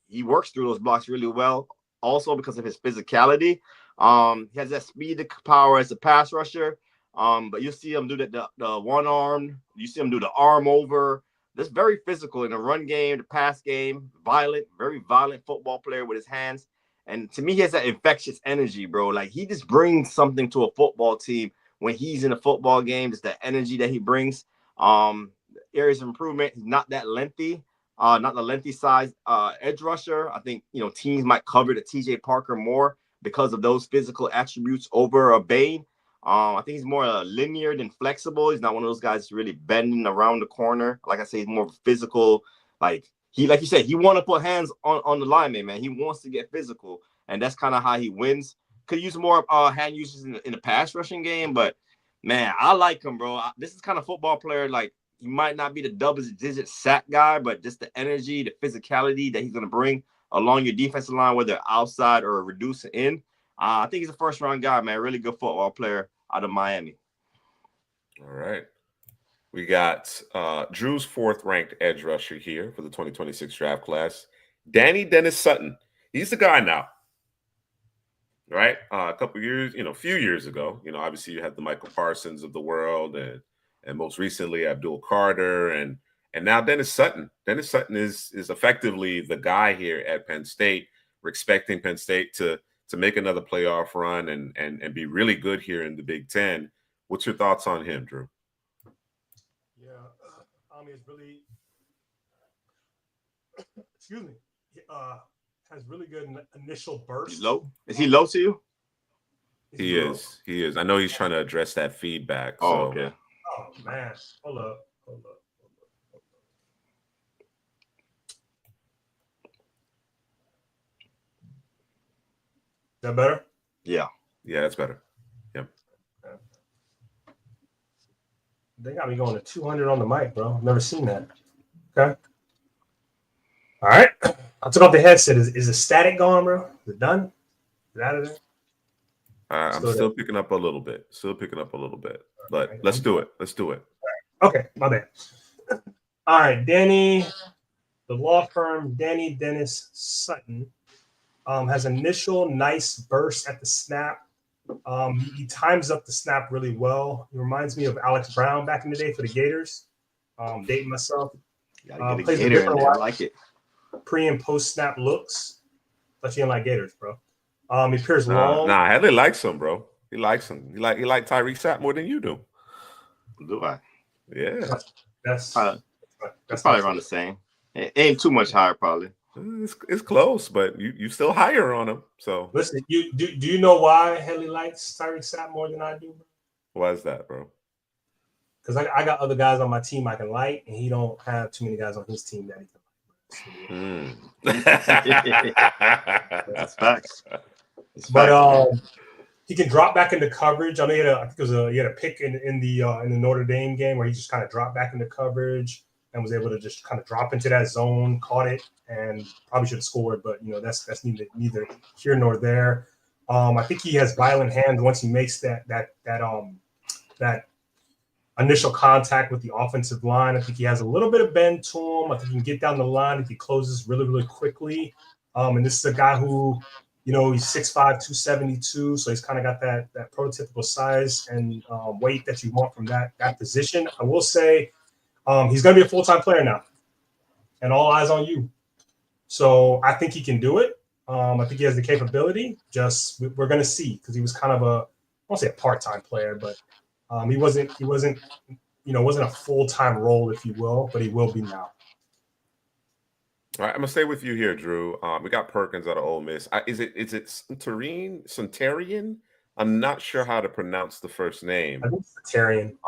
he works through those blocks really well. Also because of his physicality, he has that speed to power as a pass rusher. But you see him do the one arm. You see him do the arm over. That's very physical in the run game, the pass game. Violent, very violent football player with his hands. And to me, he has that infectious energy, bro. Like he just brings something to a football team when he's in a football game. Just the energy that he brings. Areas of improvement. He's not that lengthy. Not the lengthy size edge rusher. I think teams might cover the TJ Parker more because of those physical attributes over a Bain. I think he's more linear than flexible. He's not one of those guys that's really bending around the corner. Like I say, he's more physical. Like you said, he want to put hands on the lineman, man. He wants to get physical, and that's kind of how he wins. Could use more hand uses in the pass rushing game, but man, I like him, bro. This is kind of football player. Like he might not be the double-digit sack guy, but just the energy, the physicality that he's gonna bring along your defensive line, whether outside or reduce it in. I think he's a first-round guy, man. Really good football player out of Miami. All right. We got Drew's fourth-ranked edge rusher here for the 2026 draft class, Danny Dennis Sutton. He's the guy now, right? A couple years, few years ago, obviously you had the Michael Parsons of the world, and most recently Abdul Carter, and now Dennis Sutton. Dennis Sutton is effectively the guy here at Penn State. We're expecting Penn State to make another playoff run and be really good here in the Big Ten. What's your thoughts on him, Drew? Yeah, it's really, excuse me, has really good initial burst. He's low? Is he low to you? He is. I know he's trying to address that feedback. Oh, so. Okay. Oh, man. Hold up. Is that better? Yeah. Yeah, that's better. Yep. They got me going to 200 on the mic, bro. I've never seen that. Okay. All right. I took off the headset. Is the static gone, bro? Is it done? Is it out of there? I'm still picking up a little bit. But let's do it. Okay, my bad. All right, Danny, the law firm Danny Dennis Sutton has initial nice burst at the snap. He times up the snap really well. He reminds me of Alex Brown back in the day for the Gators. Dating myself. Gotta get a Gator in there. I like it. Pre and post snap looks. But you didn't like Gators, bro. He appears long. Nah, Hadley likes him, bro. He likes him. He like Tyreek Sapp more than you do. Do I? Yeah. That's probably around the same. It ain't too much higher, probably. It's close, but you still higher on him. So listen, do you know why Hadley likes Tyreek Sapp more than I do, bro? Why is that, bro? Because I got other guys on my team I can like, and he don't have too many guys on his team that he can like. That's facts. But he can drop back into coverage. I know he had a pick in the Notre Dame game where he just kind of dropped back into coverage and was able to just kind of drop into that zone, caught it, and probably should have scored. But that's neither here nor there. I think he has violent hands once he makes that initial contact with the offensive line. I think he has a little bit of bend to him. I think he can get down the line if he closes really, really quickly. And this is a guy who, he's 6'5", 272, so he's kind of got that prototypical size and weight that you want from that position. I will say he's going to be a full-time player now, and all eyes on you. So I think he can do it. I think he has the capability. Just we're going to see, because he was kind of I won't say a part-time player, but he wasn't a full-time role, if you will, but he will be now. All right, I'm gonna stay with you here, Drew. We got Perkins out of Ole Miss. Is it Centurion? I'm not sure how to pronounce the first name. I think Centurion.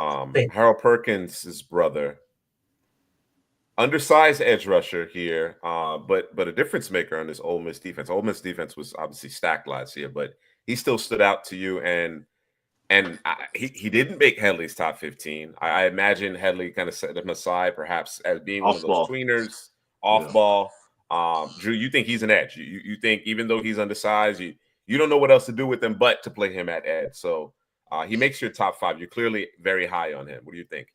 Harold Perkins' brother. Undersized edge rusher here, but a difference maker on this Ole Miss defense. Ole Miss defense was obviously stacked last year, but he still stood out to you. And And he didn't make Headley's top 15. I imagine Headley kind of set him aside, perhaps as being one of those tweeners, off ball. Drew, you think he's an edge? You think even though he's undersized, you don't know what else to do with him but to play him at edge. So he makes your top 5. You're clearly very high on him. What do you think?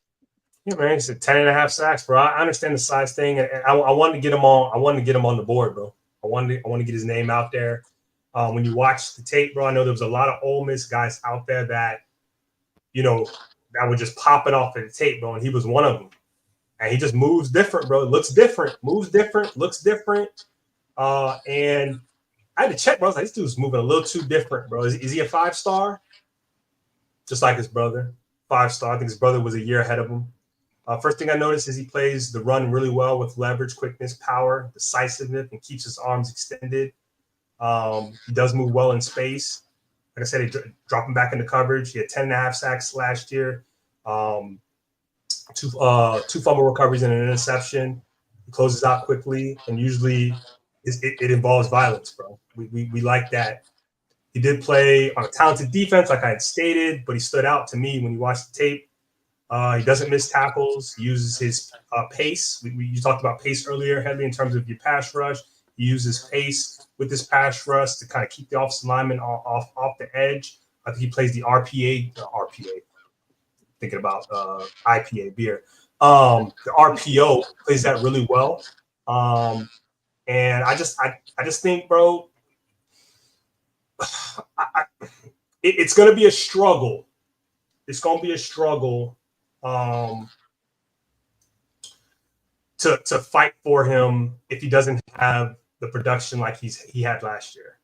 Yeah, man, he's at 10.5 sacks, bro. I understand the size thing, and I wanted to get him on. I wanted to get him on the board, bro. I wanted to get his name out there. When you watch the tape, bro, I know there was a lot of Ole Miss guys out there that, that were just popping off of the tape, bro, and he was one of them. And he just moves different, bro. Looks different, moves different, looks different. And I had to check, bro. I was like, this dude's moving a little too different, bro. Is he a 5-star? Just like his brother, 5-star. I think his brother was a year ahead of him. First thing I noticed is he plays the run really well with leverage, quickness, power, decisiveness, and keeps his arms extended. He does move well in space. Like I said, he dropped him back into coverage. He had 10.5 sacks last year. Two fumble recoveries and an interception. He closes out quickly, and usually it involves violence, bro. We like that. He did play on a talented defense, like I had stated, but he stood out to me when you watch the tape. He doesn't miss tackles. He uses his pace. You talked about pace earlier, Headley, in terms of your pass rush. He uses pace with his pass rush to kind of keep the offensive lineman off the edge. I think he plays the RPA. Thinking about IPA beer. The RPO plays that really well. And I just think, bro, it's going to be a struggle. It's going to be a struggle to fight for him if he doesn't have the production like he had last year.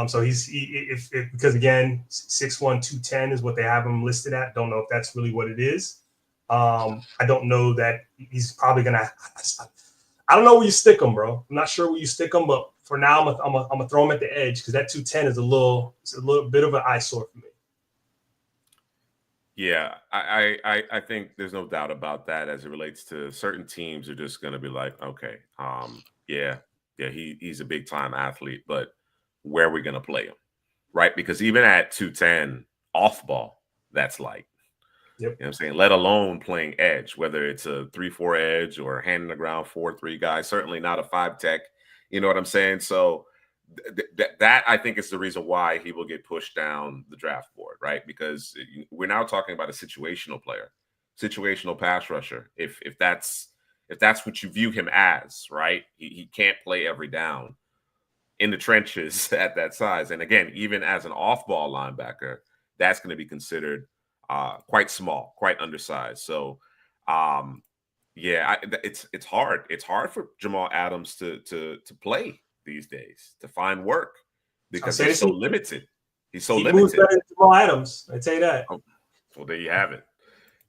So because again, 6'1", 210 is what they have him listed at. Don't know if that's really what it is. I don't know that he's probably gonna. I don't know where you stick him, bro. I'm not sure where you stick him, but for now, I'm gonna throw him at the edge because that 210 is a little bit of an eyesore for me. Yeah, I think there's no doubt about that as it relates to certain teams are just going to be like, okay, he's a big time athlete, but where are we going to play him, right? Because even at 210 off ball, that's light. Yep. You know what I'm saying? Let alone playing edge, whether it's a 3-4 edge or hand in the ground 4-3 guy, certainly not a 5 tech. You know what I'm saying? So that I think is the reason why he will get pushed down the draft board, right? Because we're now talking about a situational player, situational pass rusher. If that's what you view him as, right? He can't play every down in the trenches at that size. And again, even as an off-ball linebacker, that's going to be considered quite small, quite undersized. So, it's hard. It's hard for Jamal Adams to play these days, to find work, because he's so limited. He's so limited. Moves better than Jamal Adams. I tell you that. Oh, well, there you have it.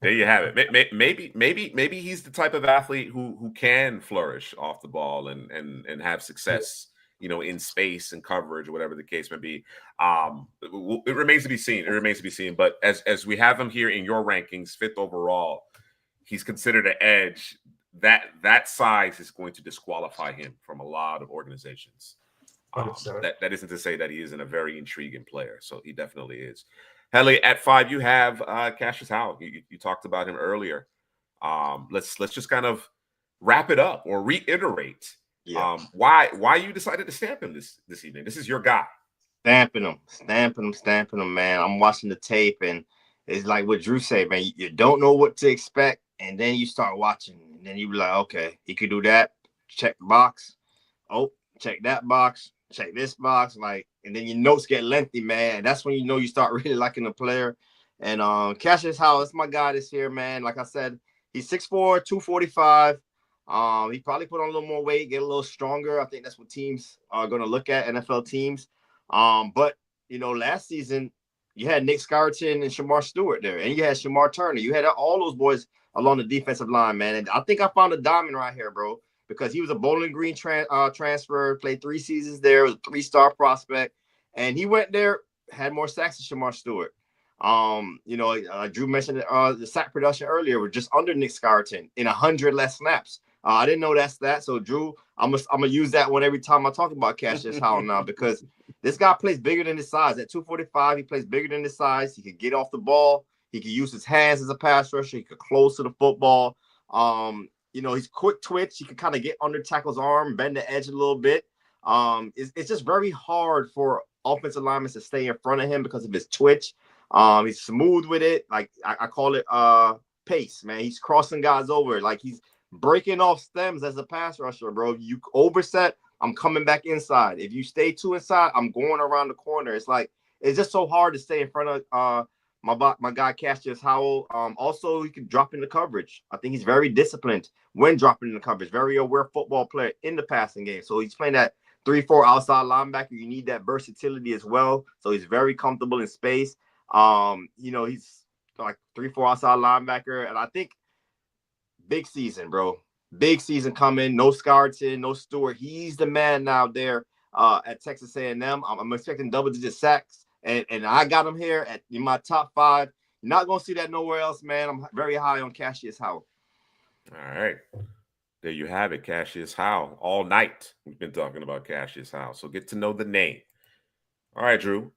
There you have it. Maybe he's the type of athlete who can flourish off the ball and have success, in space and coverage or whatever the case may be. It remains to be seen. But as we have him here in your rankings, 5th overall, he's considered an edge. That size is going to disqualify him from a lot of organizations. That isn't to say that he isn't a very intriguing player. So he definitely is. Headley, at 5, you have Cassius Howell. You talked about him earlier. Let's just kind of wrap it up or reiterate why you decided to stamp him this evening. This is your guy. Stamping him, man. I'm watching the tape, and it's like what Drew said, man. You don't know what to expect, and then you start watching, and then you be like, okay, he could do that. Check the box. Oh, check that box. Check this box. And then your notes get lengthy, man. That's when you start really liking the player. And Cassius Howell, that's my guy this year, man. Like I said, he's 6'4", 245. He probably put on a little more weight, get a little stronger. I think that's what teams are going to look at, NFL teams. But last season you had Nick Scarton and Shamar Stewart there, and you had Shamar Turner. You had all those boys along the defensive line, man. And I think I found a diamond right here, bro, because he was a Bowling Green transfer, played 3 seasons there, was a 3-star prospect, and he went there, had more sacks than Shamar Stewart. Drew mentioned the sack production earlier was just under Nick Scarton in 100 less snaps. I didn't know that's that. So Drew, I'm gonna use that one every time I talk about Cassius Howell now, because this guy plays bigger than his size. At 245, he plays bigger than his size. He can get off the ball. He can use his hands as a pass rusher. He can close to the football. He's quick twitch. He can kind of get under tackle's arm, bend the edge a little bit. It's just very hard for offensive linemen to stay in front of him because of his twitch. He's smooth with it. Like I call it pace, man. He's crossing guys over. Like he's breaking off stems as a pass rusher, bro. You overset, I'm coming back inside. If you stay too inside, I'm going around the corner. It's just so hard to stay in front of my guy Cassius Howell. Also, he can drop into coverage. I think he's very disciplined when dropping into coverage. Very aware football player in the passing game. So he's playing that 3-4 outside linebacker. You need that versatility as well. So he's very comfortable in space. He's like 3-4 outside linebacker, and I think big season, bro. Big season coming. No Scarton, no Stewart. He's the man now there at Texas A&M. I'm expecting double-digit sacks, and I got him here in my top 5. You're not going to see that nowhere else, man. I'm very high on Cassius Howell. All right. There you have it, Cassius Howell. All night we've been talking about Cassius Howell, so get to know the name. All right, Drew.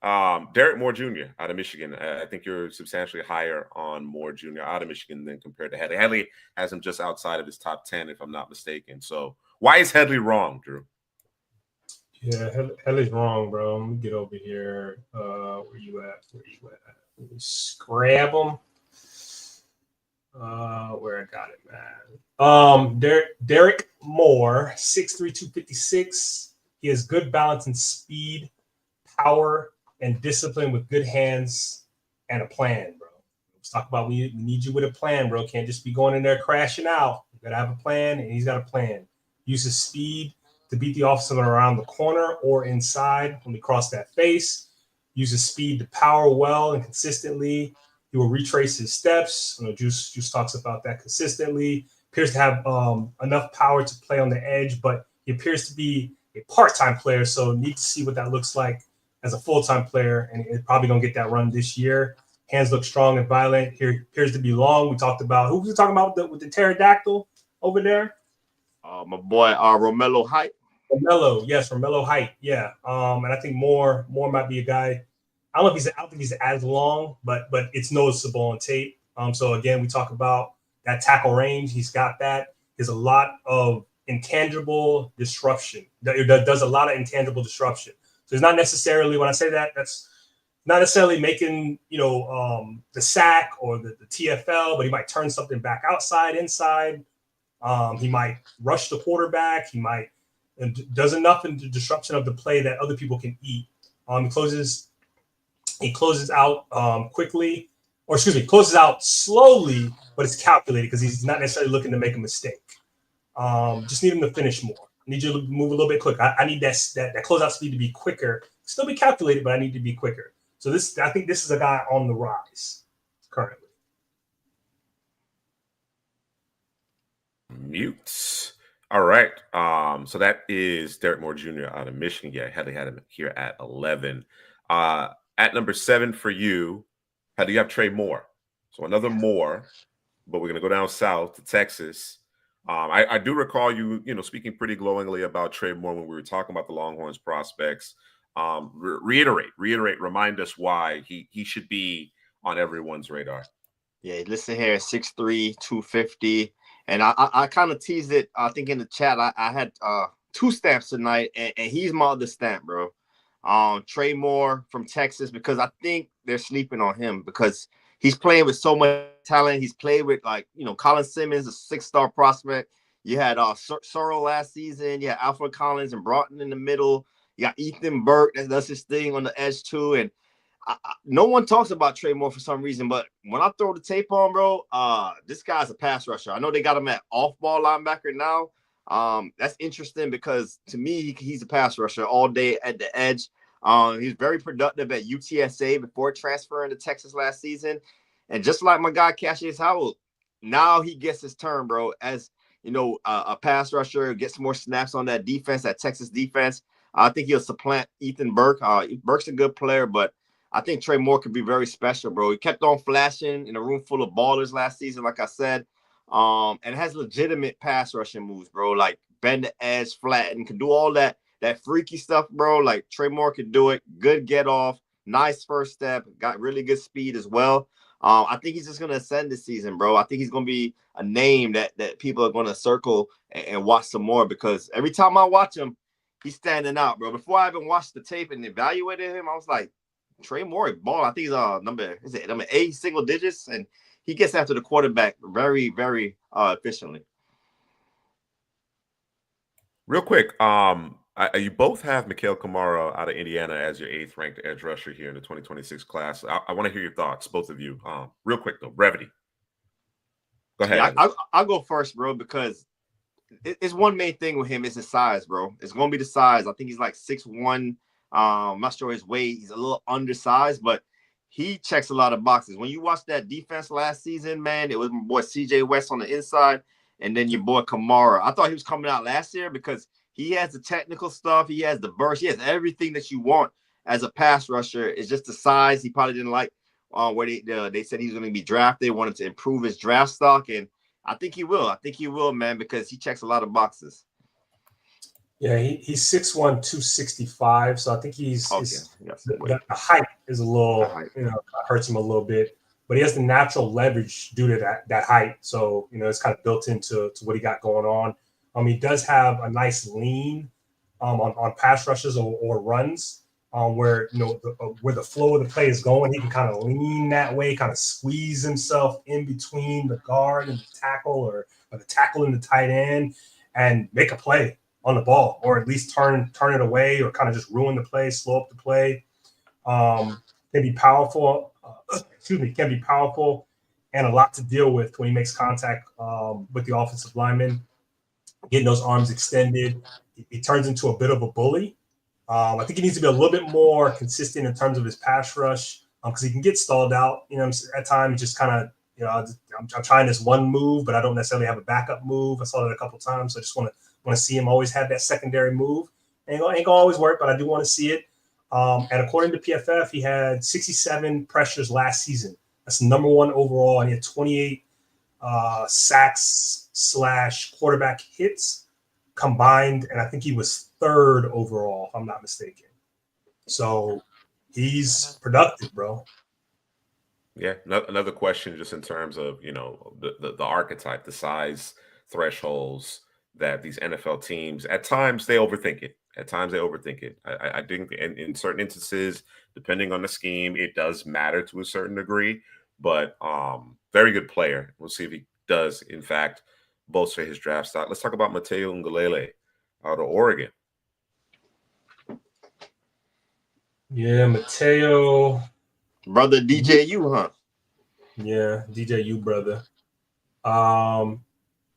Derek Moore Jr. out of Michigan. I think you're substantially higher on Moore Jr. out of Michigan than compared to Headley. Headley has him just outside of his top 10, if I'm not mistaken. So why is Headley wrong, Drew? Yeah, Headley's wrong, bro. Let me get over here. Where you at? Let me grab him. Where I got it, man. Derek Moore, 6'3", 256. He has good balance and speed, power, and discipline with good hands and a plan, bro. Let's talk about we need you with a plan, bro. Can't just be going in there crashing out. You gotta have a plan, and he's got a plan. Uses speed to beat the offensive around the corner or inside when we cross that face. Uses speed to power well and consistently. He will retrace his steps. Juice talks about that consistently. Appears to have enough power to play on the edge, but he appears to be a part-time player, so need to see what that looks like as a full-time player, and it's probably going to get that run this year. Hands look strong and violent. Here appears to be long. We talked about who was we talking about with the pterodactyl over there? My boy Romello Height. Romello Height. Yeah. And I think Moore might be a guy. I don't think he's as long, but it's noticeable on tape. So again, we talk about that tackle range. He's got that. There's a lot of intangible disruption. That does a lot of intangible disruption. So it's not necessarily, when I say that, that's not necessarily making, the sack or the TFL, but he might turn something back outside, inside. He might rush the quarterback. He might does enough in the disruption of the play that other people can eat. He closes out quickly, closes out slowly, but it's calculated because he's not necessarily looking to make a mistake. Just need him to finish more. I need you to move a little bit quicker. I need that closeout speed to be quicker. Still be calculated, but I need to be quicker. So I think this is a guy on the rise currently. Mutes. All right. So that is Derek Moore Jr. out of Michigan. Yeah, Headley had him here at 11. At number 7 for you, how do you have Trey Moore? So another Moore, but we're going to go down south to Texas. I do recall you speaking pretty glowingly about Trey Moore when we were talking about the Longhorns prospects. Remind us why he should be on everyone's radar. Yeah, listen here, 6'3", 250. And I kind of teased it, I think in the chat. I had 2 stamps tonight, and he's my other stamp, bro. Trey Moore from Texas, because I think they're sleeping on him because he's playing with so much talent. He's played with Colin Simmons, a 6-star prospect. You had Sorrell last season. You had Alfred Collins and Broughton in the middle. You got Ethan Burke that does his thing on the edge too. And no one talks about Trey Moore for some reason, but when I throw the tape on, bro, this guy's a pass rusher. I know they got him at off-ball linebacker now. That's interesting because to me, he's a pass rusher all day at the edge. He's very productive at UTSA before transferring to Texas last season. And just like my guy Cassius Howell, now he gets his turn, bro, as a pass rusher, gets more snaps on that defense, that Texas defense. I think he'll supplant Ethan Burke. Burke's a good player, but I think Trey Moore could be very special, bro. He kept on flashing in a room full of ballers last season, like I said. And has legitimate pass rushing moves, bro. Like bend the edge, flatten, can do all that freaky stuff, bro. Like Trey Moore can do it. Good get off, nice first step, got really good speed as well. I think he's just gonna ascend this season, bro. I think he's gonna be a name that people are gonna circle and watch some more, because every time I watch him, he's standing out, bro. Before I even watched the tape and evaluated him, I was like, Trey Moore ball. I think he's number 8 single digits, and he gets after the quarterback very, very efficiently. Real quick, you both have Mikhail Kamara out of Indiana as your 8th ranked edge rusher here in the 2026 class. I want to hear your thoughts, both of you. Real quick though, brevity. Go ahead. Yeah, I'll go first, bro, because it's one main thing with him is his size, bro. It's gonna be the size. I think he's like 6'1". I'm not sure his weight. He's a little undersized, but he checks a lot of boxes. When you watch that defense last season, man, it was my boy CJ West on the inside, and then your boy Kamara. I thought he was coming out last year because he has the technical stuff, he has the burst, he has everything that you want as a pass rusher. It's just the size. He probably didn't like where they said he was going to be drafted. They wanted to improve his draft stock, and I think he will. I think he will, man, because he checks a lot of boxes. Yeah, he's 6'1", 265. So I think the height is a little, hurts him a little bit. But he has the natural leverage due to that height. So, it's kind of built into what he got going on. He does have a nice lean on pass rushes or runs where, where the flow of the play is going. He can kind of lean that way, kind of squeeze himself in between the guard and the tackle or the tackle and the tight end and make a play on the ball, or at least turn it away, or kind of just ruin the play, slow up the play. Can be powerful. Can be powerful and a lot to deal with when he makes contact with the offensive lineman. Getting those arms extended, he turns into a bit of a bully. I think he needs to be a little bit more consistent in terms of his pass rush, because he can get stalled out. At times, just kind of, I'm trying this one move, but I don't necessarily have a backup move. I saw that a couple of times, so I just want to see him always have that secondary move. Ain't gonna always work, but I do want to see it. And according to PFF, he had 67 pressures last season. That's the number 1 overall, and he had 28 sacks / quarterback hits combined, and I think he was 3rd overall, if I'm not mistaken. So he's productive, bro. Yeah, another question just in terms of, the archetype, the size thresholds that these NFL teams, at times they overthink it. I think in certain instances, depending on the scheme, it does matter to a certain degree, but very good player. We'll see if he does, in fact, bolster his draft stock. Let's talk about Mateo Ngalele out of Oregon. Yeah, Mateo. Brother DJU, huh? Yeah, DJU, brother.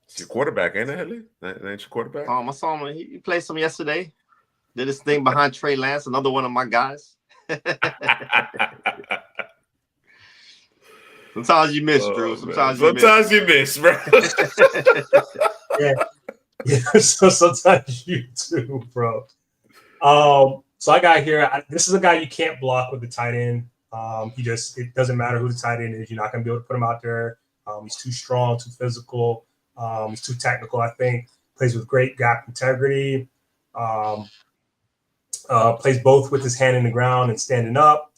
It's your quarterback, ain't it, Headley? That ain't your quarterback? I saw him. He played some yesterday. Did his thing behind Trey Lance, another one of my guys. Sometimes you miss, Drew. Sometimes you miss, bro. Yeah. So sometimes you too, bro. So I got here. This is a guy you can't block with the tight end. It doesn't matter who the tight end is. You're not going to be able to put him out there. He's too strong, too physical. He's too technical, I think. Plays with great gap integrity. Plays both with his hand in the ground and standing up.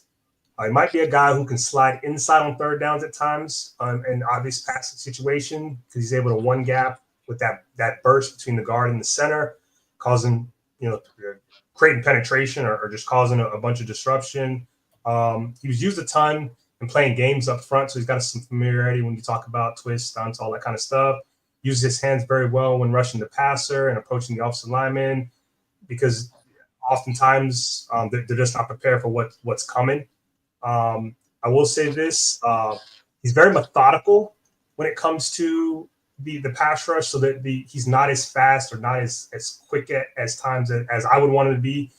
He might be a guy who can slide inside on 3rd downs at times in obvious passing situation, because he's able to one gap with that burst between the guard and the center, causing, creating penetration or just causing a bunch of disruption. He was used a ton in playing games up front, so he's got some familiarity when you talk about twists, stunts, all that kind of stuff. Uses his hands very well when rushing the passer and approaching the offensive lineman, because oftentimes they're just not prepared for what's coming. I will say this: he's very methodical when it comes to the pass rush, so that he's not as fast or not as quick as times as I would want him to be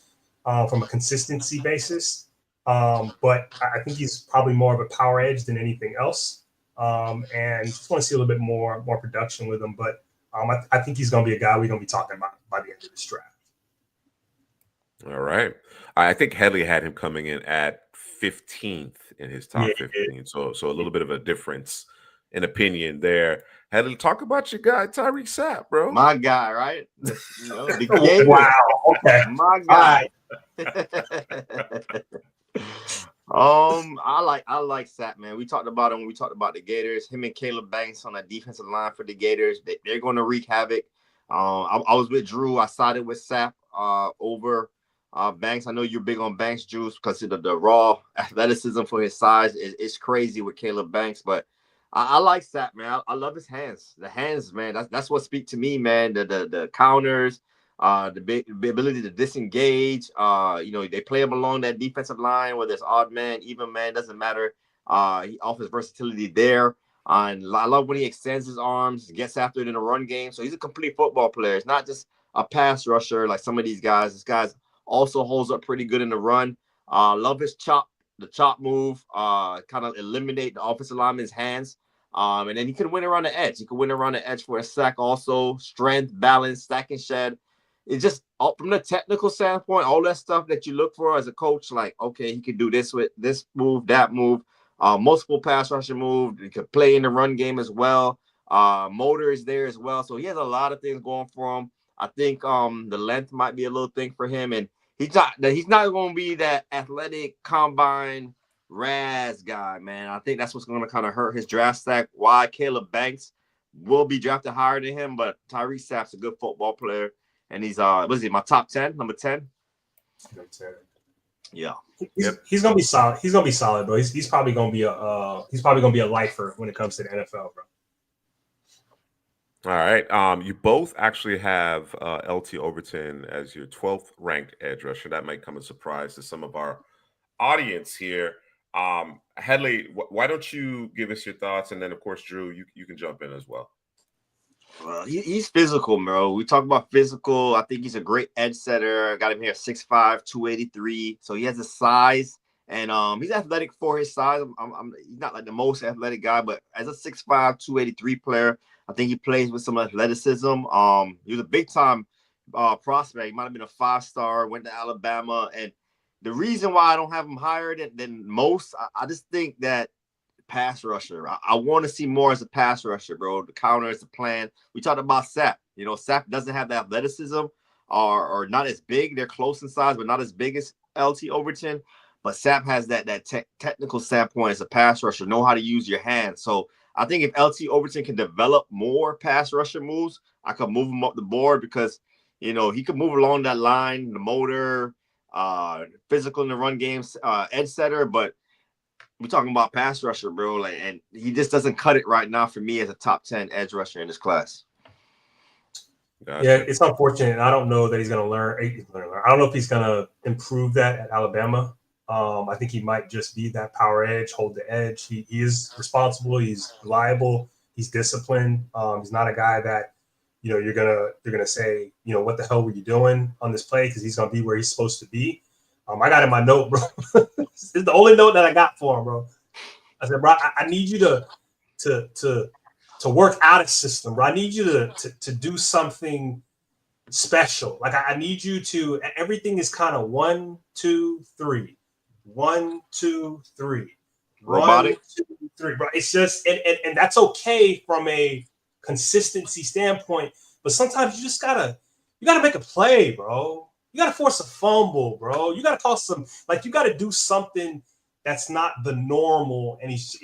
from a consistency basis. But I think he's probably more of a power edge than anything else. And just want to see a little bit more production with him. But I think he's going to be a guy we're going to be talking about by the end of this draft. All right. I think Headley had him coming in at 15th in his top 15. So a little bit of a difference an opinion there. Had to talk about your guy Tyreek Sapp, bro. My guy, right? The Gators. Wow. Okay. My All guy. right. I like Sapp, man. We talked about him when we talked about the Gators. Him and Caleb Banks on that defensive line for the Gators. They're going to wreak havoc. I was with Drew. I sided with Sapp over Banks. I know you're big on Banks, Juice, because of the raw athleticism for his size. It's crazy with Caleb Banks, but I like Sapp, man. I love his hands. The hands, man. That's what speak to me, man. The counters. The ability to disengage. They play him along that defensive line, whether it's odd man, even man, doesn't matter. He offers versatility there. And I love when he extends his arms, gets after it in a run game. So he's a complete football player. It's not just a pass rusher like some of these guys. This guy also holds up pretty good in the run. Love his the chop move, kind of eliminate the offensive lineman's hands. And then he can win around the edge. He can win around the edge for a sack also. Strength, balance, stack and shed. It's just from the technical standpoint, all that stuff that you look for as a coach, like, okay, he can do this with this move, that move, multiple pass rusher move. He could play in the run game as well. Motor is there as well. So he has a lot of things going for him. I think the length might be a little thing for him. And he's not going to be that athletic combine Raz guy, man. I think that's what's going to kind of hurt his draft stack. Why Caleb Banks will be drafted higher than him, but Tyreek Sapp's a good football player. And he's what is he? My top 10, number 10. Yeah, he's gonna be solid. He's gonna be solid, bro. He's probably gonna be a lifer when it comes to the NFL, bro. All right. You both actually have LT Overton as your 12th ranked edge rusher. That might come as a surprise to some of our audience here. Headley, why don't you give us your thoughts, and then of course, Drew, you can jump in as well. Well, he's physical, bro. We talk about physical. I think he's a great edge setter. I got him here 6'5", 283. So he has the size, and he's athletic for his size. He's not like the most athletic guy, but as a 6'5", 283 player, I think he plays with some athleticism. He was a big time prospect. He might have been a 5-star. Went to Alabama, and the reason why I don't have him higher than most, I just think that. Pass rusher. I want to see more as a pass rusher, bro. The counter is the plan. We talked about Sapp. Sapp doesn't have the athleticism or not as big. They're close in size, but not as big as LT Overton. But Sapp has that technical standpoint as a pass rusher, know how to use your hands. So I think if LT Overton can develop more pass rusher moves, I could move him up the board because, he could move along that line, the motor, physical in the run games, edge setter, but we're talking about pass rusher, bro, and he just doesn't cut it right now for me as a top 10 edge rusher in this class. Gotcha. Yeah, it's unfortunate. I don't know that he's going to learn. I don't know if he's going to improve that at Alabama. I think he might just be that power edge, hold the edge. He is responsible. He's reliable. He's disciplined. He's not a guy that you're gonna say what the hell were you doing on this play, because he's gonna be where he's supposed to be. I got in my note, bro. It's the only note that I got for him, bro. I said, bro, I need you to work out a system, bro. I need you to do something special. Like I need you to. Everything is kind of 1, 2, 3, 1, 2, 3, robotic. 1, 2, 3, bro. It's just and that's okay from a consistency standpoint, but sometimes you gotta make a play, bro. You gotta force a fumble, bro. You gotta call you gotta do something that's not the normal, and he's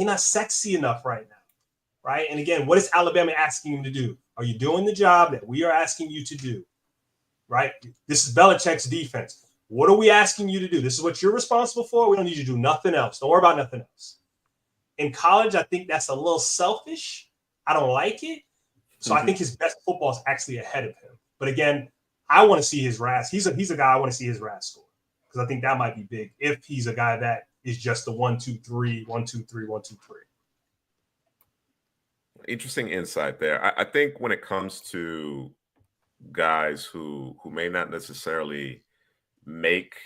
not sexy enough right now, right? And again, what is Alabama asking him to do? Are you doing the job that we are asking you to do, right? This is Belichick's defense. What are we asking you to do? This is what you're responsible for. We don't need you to do nothing else. Don't worry about nothing else. In college, I think that's a little selfish. I don't like it. So I think his best football is actually ahead of him. But again, I want to see his RAS. He's a guy I want to see his RAS score, because I think that might be big if he's a guy that is just the 1, 2, 3, 1, 2, 3, 1, 2, 3. Interesting insight there. I think when it comes to guys who may not necessarily make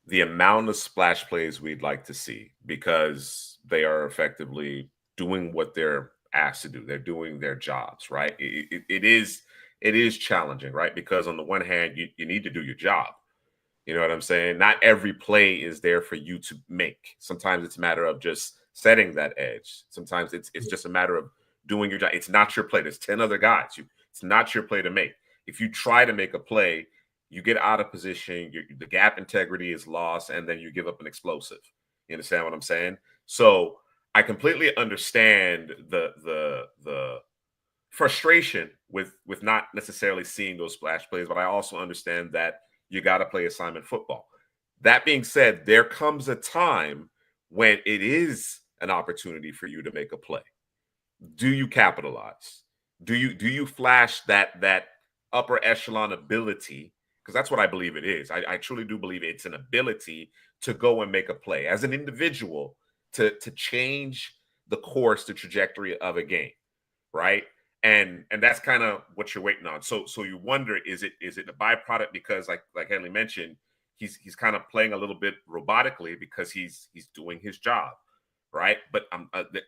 the amount of splash plays we'd like to see, because they are effectively doing what they're asked to do. They're doing their jobs, right? It is challenging, right? Because on the one hand, you need to do your job. You know what I'm saying? Not every play is there for you to make. Sometimes it's a matter of just setting that edge. Sometimes it's just a matter of doing your job. It's not your play. There's 10 other guys. It's not your play to make. If you try to make a play, you get out of position, the gap integrity is lost, and then you give up an explosive. You understand what I'm saying? So I completely understand the frustration with not necessarily seeing those splash plays, but I also understand that you got to play assignment football. That being said, there comes a time when it is an opportunity for you to make a play. Do you capitalize? Do you flash that upper echelon ability? Because that's what I believe it is. I truly do believe it's an ability to go and make a play as an individual to change the course, the trajectory of a game, right? And that's kind of what you're waiting on. So you wonder, is it a byproduct because like Henley mentioned, he's kind of playing a little bit robotically because he's doing his job, right? But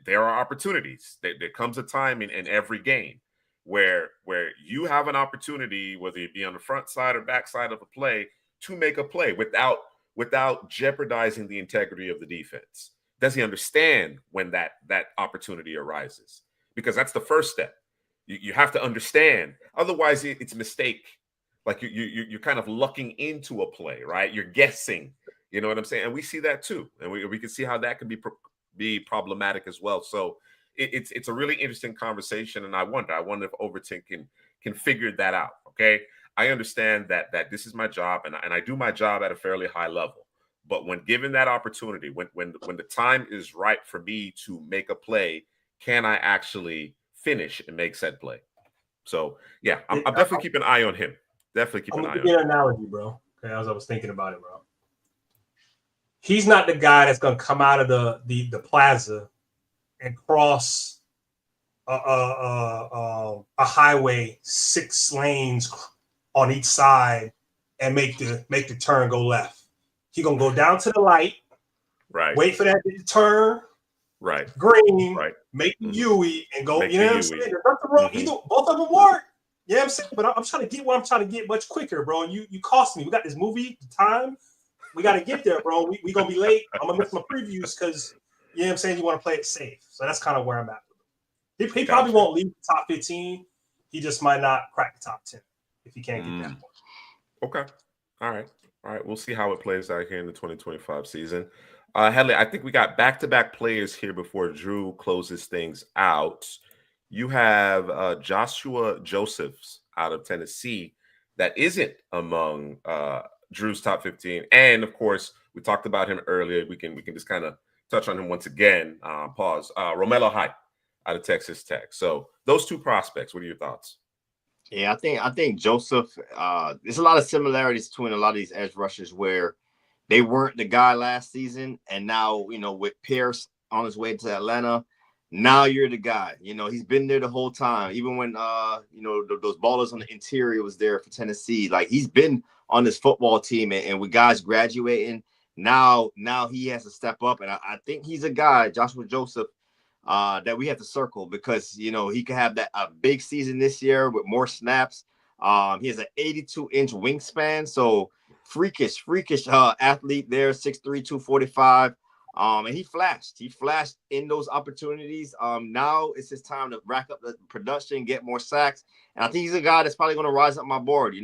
there are opportunities. There comes a time in every game where you have an opportunity, whether it be on the front side or back side of a play, to make a play without jeopardizing the integrity of the defense. Does he understand when that opportunity arises? Because that's the first step. You have to understand. Otherwise, it's a mistake. Like you're kind of lucking into a play, right? You're guessing. You know what I'm saying? And we see that too, and we can see how that can be problematic as well. So it's a really interesting conversation, and I wonder if Overton can figure that out. Okay, I understand that this is my job, and I do my job at a fairly high level. But when given that opportunity, when the time is right for me to make a play, can I actually finish and make said play? So yeah, I'm definitely keeping an eye on him. Definitely keep an eye on him. I'm gonna give you an analogy, bro. Okay, as I was thinking about it, bro. He's not the guy that's gonna come out of the plaza and cross a highway 6 lanes on each side and make the turn go left. He's gonna go down to the light, right? Wait for that to turn, right? Green, right? Make the Yui and go. Make you know what I'm saying? There's nothing wrong. Either both of them work. Yeah, I'm saying, but I'm trying to get what I'm trying to get much quicker, bro. And you cost me. We got this movie, the time. We got to get there, bro. We gonna be late. I'm gonna miss my previews because you know what I'm saying. You want to play it safe. So that's kind of where I'm at. He probably won't leave the top 15. He just might not crack the top 10 if he can't get that one. Okay. All right. We'll see how it plays out here in the 2025 season. Hedley, I think we got back-to-back players here before Drew closes things out. You have Joshua Josephs out of Tennessee that isn't among Drew's top 15. And, of course, we talked about him earlier. We can just kind of touch on him once again. Pause. Romello Height out of Texas Tech. So those two prospects, what are your thoughts? Yeah, I think Joseph, there's a lot of similarities between a lot of these edge rushers where they weren't the guy last season. And now, with Pierce on his way to Atlanta, now you're the guy. He's been there the whole time. Even when, those ballers on the interior was there for Tennessee. Like, he's been on this football team. And with guys graduating, now he has to step up. And I think he's a guy, Joshua Joseph, that we have to circle because, he could have a big season this year with more snaps. He has an 82-inch wingspan. So freakish athlete there, 6'3", 245. And he flashed in those opportunities. Now it's his time to rack up the production, get more sacks. And I think he's a guy that's probably going to rise up my board,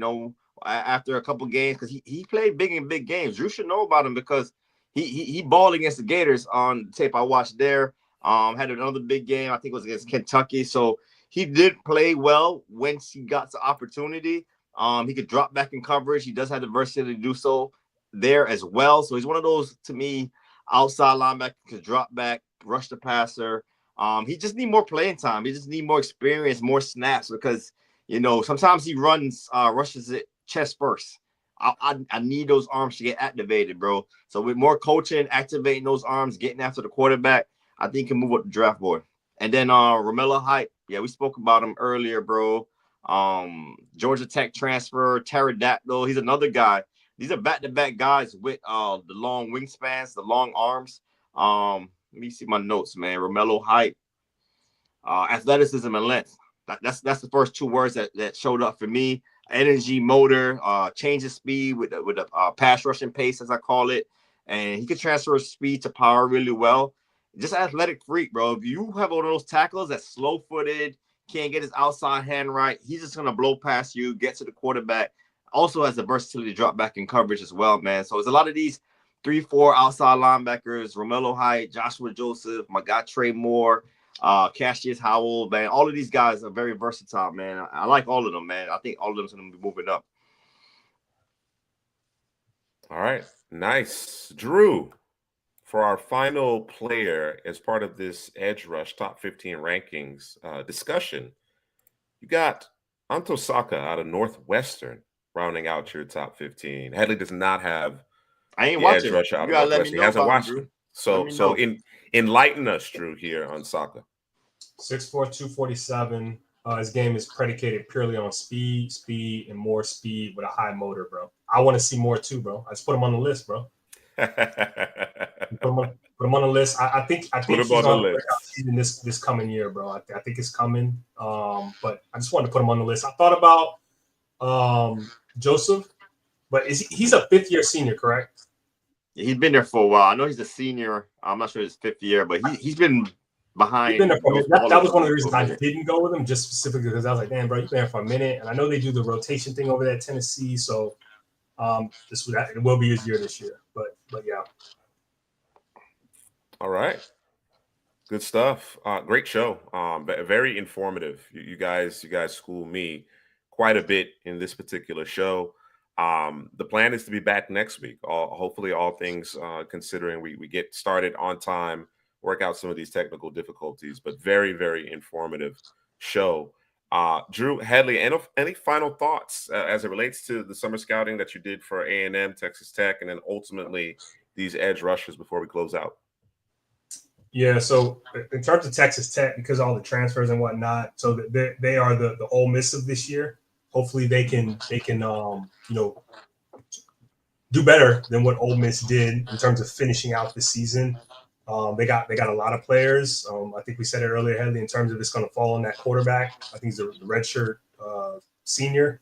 after a couple games, because he played big in big games. Drew should know about him because he balled against the Gators on the tape I watched there. Had another big game, I think it was against Kentucky. So he did play well once he got the opportunity. He could drop back in coverage. He does have the versatility to do so there as well. So he's one of those, to me, outside linebacker, could drop back, rush the passer. He just need more playing time. He just need more experience, more snaps because, sometimes he rushes it chest first. I need those arms to get activated, bro. So with more coaching, activating those arms, getting after the quarterback, I think he can move up the draft board. And then Romello Height, yeah, we spoke about him earlier, bro. Georgia Tech transfer, pterodactyl. He's another guy. These are back-to-back guys with the long wingspans, the long arms. Let me see my notes, man. Romello Height, athleticism and length. That's the first two words that showed up for me. Energy, motor, change of speed with a pass rushing pace, as I call it. And he could transfer speed to power really well. just an athletic freak, bro. If you have one of those tackles that's slow-footed, can't get his outside hand right, he's just gonna blow past you, get to the quarterback. Also has the versatility to drop back in coverage as well, man. So it's a lot of these 3-4 outside linebackers, Romello Height, Joshua Joseph, my guy Trey Moore, Cassius Howell, man. All of these guys are very versatile, man. I like all of them, man. I think all of them are gonna be moving up. All right, nice, Drew. For our final player as part of this Edge Rush Top 15 rankings discussion, you got Anto Saka out of Northwestern rounding out your top 15. Headley does not have I ain't the Edge watching. Rush out You of gotta let me Northwestern. He know hasn't about him, watched Drew. him. So enlighten us, Drew, here on Saka. 6'4", 247. His game is predicated purely on speed, and more speed with a high motor, bro. I want to see more too, bro. I just put him on the list, bro. Put him on the list. I think he's on the breakout season this coming year, bro. I think it's coming. But I just wanted to put him on the list. I thought about Joseph, but he's a 5th-year senior, correct? Yeah, he's been there for a while. I know he's a senior. I'm not sure his 5th year, but he's been behind. He's been there for a minute. That was one of the reasons I didn't go with him, just specifically because I was like, damn, bro, you've been there for a minute. And I know they do the rotation thing over there at Tennessee, so it will be his year this year. But yeah. All right. Good stuff. Great show. Very informative. You guys school me quite a bit in this particular show. The plan is to be back next week. Hopefully, all things considering, we get started on time, work out some of these technical difficulties, but very, very informative show. Drew, Headley, any final thoughts as it relates to the summer scouting that you did for A&M, Texas Tech, and then ultimately these edge rushers before we close out? Yeah, so in terms of Texas Tech, because of all the transfers and whatnot, so they are the Ole Miss of this year. Hopefully they can do better than what Ole Miss did in terms of finishing out the season. They got a lot of players. I think we said it earlier, Headley, in terms of it's going to fall on that quarterback. I think he's the redshirt senior.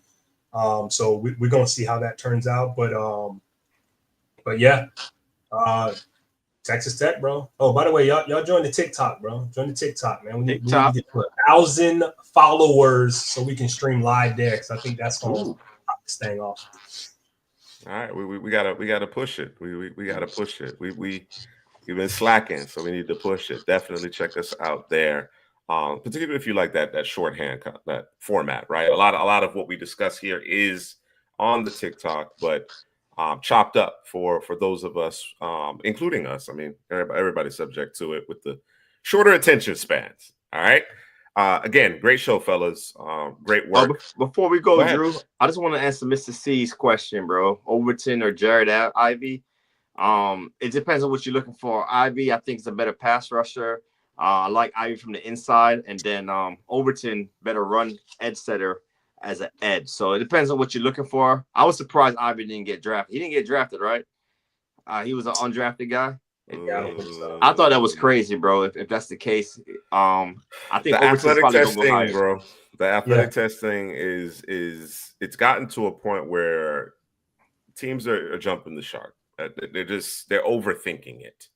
So we're going to see how that turns out. But yeah. Texas Tech, bro. Oh, by the way, y'all join the TikTok, bro. Join the TikTok, man. We need to get to 1,000 followers so we can stream live there, because I think that's going to pop this thing off. All right, we gotta push it. We gotta push it. We've been slacking, so we need to push it. Definitely check us out there. Particularly if you like that shorthand, that format, right? A lot of what we discuss here is on the TikTok, but chopped up for those of us, including us. I mean, everybody's subject to it with the shorter attention spans. All right. Again, great show, fellas. Great work. Before we go, Drew, I just want to answer Mr. C's question, bro. Overton or Jared Ivey? It depends on what you're looking for. Ivey, I think, is a better pass rusher. I like Ivey from the inside, and then Overton, better run edge setter as an edge. So it depends on what you're looking for. I was surprised Ivey didn't get drafted. He didn't get drafted, right? He was an undrafted guy. I thought that was crazy, bro. If that's the case, I think the athletic testing, bro. The athletic testing is it's gotten to a point where teams are jumping the shark. They're overthinking it.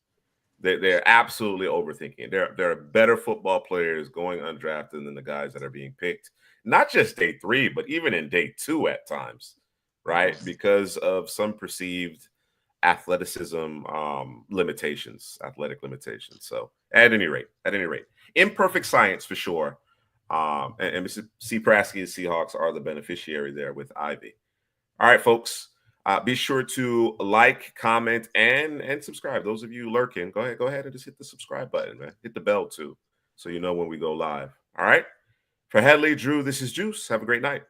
They're absolutely overthinking it. There are better football players going undrafted than the guys that are being picked. Not just day 3, but even in day 2 at times, right? Because of some perceived athleticism athletic limitations. So at any rate, imperfect science for sure. And Mr. C. Prasky and Seahawks are the beneficiary there with Ivy. All right, folks. Be sure to like, comment, and subscribe. Those of you lurking, go ahead and just hit the subscribe button, man. Hit the bell too, so you know when we go live. All right. For Headley, Drew, this is Juice. Have a great night.